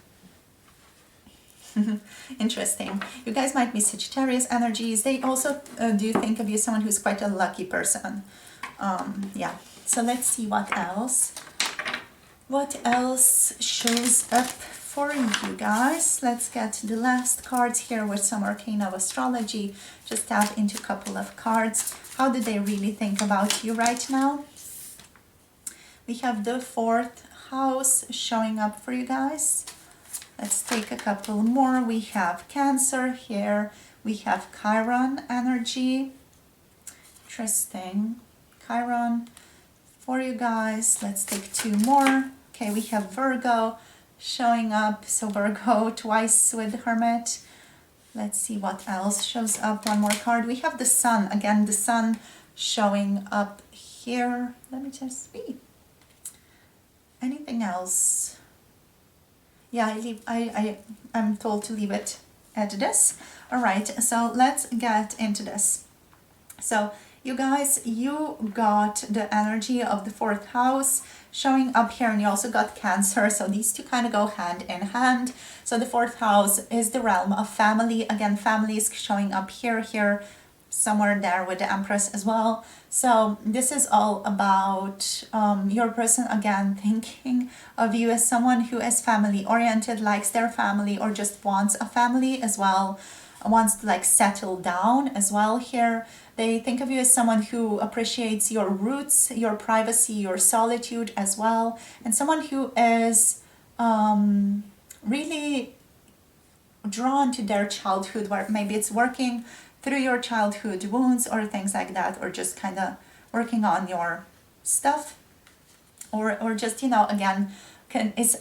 Interesting. You guys might be Sagittarius energies. They also do think of you as someone who's quite a lucky person. Yeah, so let's see what else shows up for you guys. Let's get the last cards here with some arcane of astrology. Just tap into a couple of cards. How do they really think about you right now? We have the 4th house showing up for you guys. Let's take a couple more. We have Cancer here. We have Chiron energy. Interesting. Chiron for you guys. Let's take 2 more. Okay, we have Virgo showing up. So Virgo twice with Hermit. Let's see what else shows up. One more card. We have the Sun. Again, the Sun showing up here. Let me just see. Anything else? Yeah, I'm told to leave it at this. All right, so let's get into this. So you guys, you got the energy of the 4th house showing up here, and you also got Cancer, so these two kind of go hand in hand. So the 4th house is the realm of family. Again, family is showing up here, somewhere there with the Empress as well. So this is all about your person again thinking of you as someone who is family oriented, likes their family, or just wants a family as well, wants to like settle down as well here. They think of you as someone who appreciates your roots, your privacy, your solitude as well, and someone who is really drawn to their childhood, where maybe it's working through your childhood wounds or things like that, or just kind of working on your stuff, or just, you know, again, is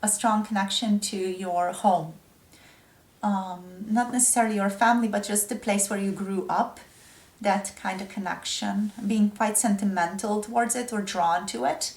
a strong connection to your home. Not necessarily your family, but just the place where you grew up, that kind of connection, being quite sentimental towards it or drawn to it.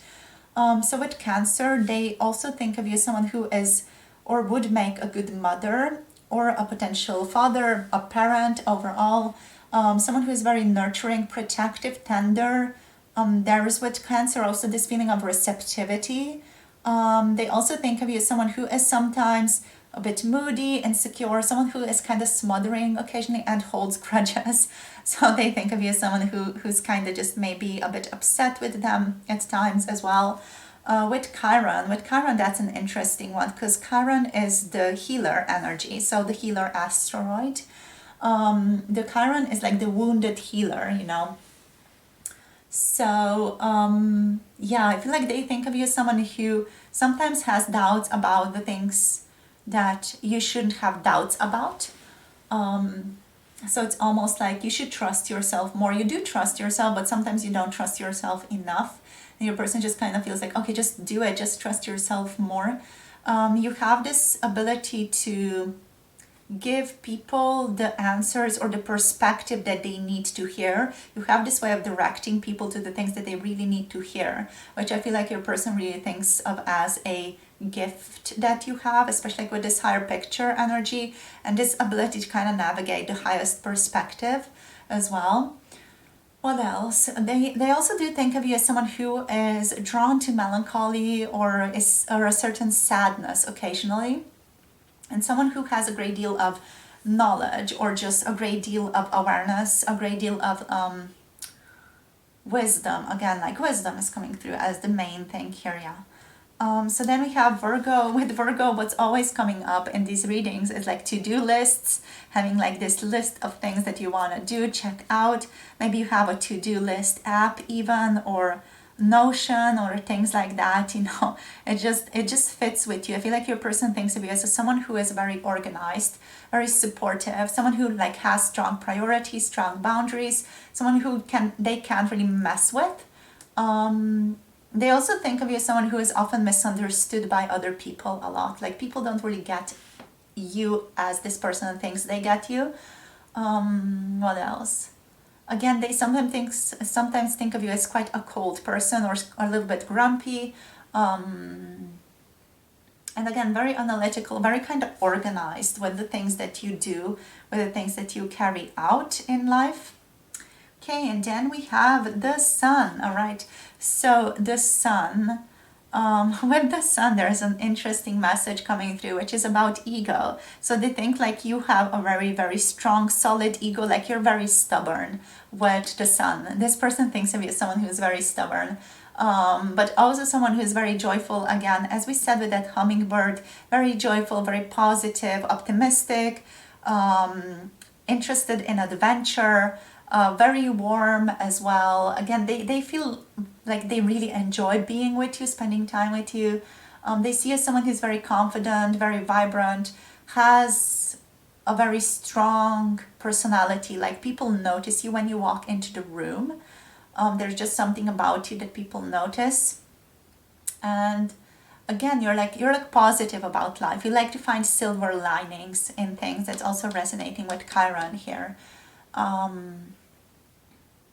So with Cancer, they also think of you as someone who is or would make a good mother, or a potential father, a parent overall, someone who is very nurturing, protective, tender. There is with Cancer also this feeling of receptivity. They also think of you as someone who is sometimes a bit moody, insecure, someone who is kind of smothering occasionally and holds grudges. So they think of you as someone who's kind of just maybe a bit upset with them at times as well. With Chiron, that's an interesting one, because Chiron is the healer energy, so the healer asteroid. The Chiron is like the wounded healer, you know. So yeah, I feel like they think of you as someone who sometimes has doubts about the things that you shouldn't have doubts about. So it's almost like you should trust yourself more. You do trust yourself, but sometimes you don't trust yourself enough. And your person just kind of feels like, okay, just do it, just trust yourself more. You have this ability to give people the answers or the perspective that they need to hear. You have this way of directing people to the things that they really need to hear, which I feel like your person really thinks of as a gift that you have, especially with this higher picture energy and this ability to kind of navigate the highest perspective as well. What else? They also do think of you as someone who is drawn to melancholy or a certain sadness occasionally, and someone who has a great deal of knowledge or just a great deal of awareness, a great deal of wisdom. Again, like wisdom is coming through as the main thing here, yeah. So then we have Virgo. With Virgo, what's always coming up in these readings is like to-do lists, having like this list of things that you want to do, check out. Maybe you have a to-do list app even, or Notion or things like that, you know. It just fits with you. I feel like your person thinks of you as someone who is very organized, very supportive, someone who like has strong priorities, strong boundaries, someone who they can't really mess with. They also think of you as someone who is often misunderstood by other people a lot. Like people don't really get you as this person thinks they get you. What else? Again, they sometimes think of you as quite a cold person or a little bit grumpy. And again, very analytical, very kind of organized with the things that you do, with the things that you carry out in life. Okay, and then we have the sun. All right, so the sun, with the sun, there's an interesting message coming through, which is about ego. So they think like you have a very, very strong, solid ego, like you're very stubborn with the sun. This person thinks of you as someone who's very stubborn, but also someone who's very joyful. Again, as we said with that hummingbird, very joyful, very positive, optimistic, interested in adventure. Very warm as well. Again, they feel like they really enjoy being with you, spending time with you. They see you as someone who's very confident, very vibrant, has a very strong personality. Like people notice you when you walk into the room. There's just something about you that people notice. And again, you're like positive about life. You like to find silver linings in things. That's also resonating with Chiron here.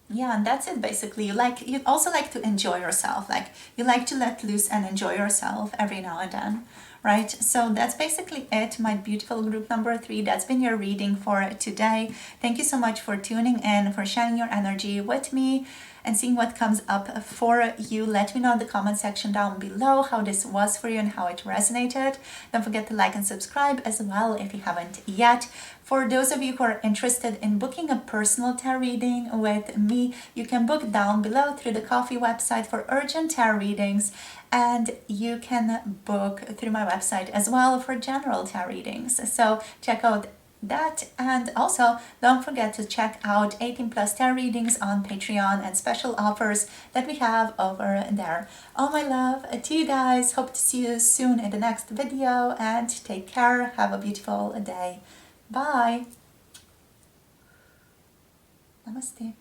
Yeah, and that's it basically. You also like to enjoy yourself. Like you like to let loose and enjoy yourself every now and then, right? So that's basically it, my beautiful group number 3. That's been your reading for today. Thank you so much for tuning in, for sharing your energy with me and seeing what comes up for you. Let me know in the comment section down below how this was for you and how it resonated. Don't forget to like and subscribe as well if you haven't yet. For those of you who are interested in booking a personal tarot reading with me, you can book down below through the Coffee website for urgent tarot readings, and you can book through my website as well for general tarot readings. So check out that, and also don't forget to check out 18 plus tarot readings on Patreon and special offers that we have over there. All my love to you guys. Hope to see you soon in the next video, and take care. Have a beautiful day. Bye. Namaste.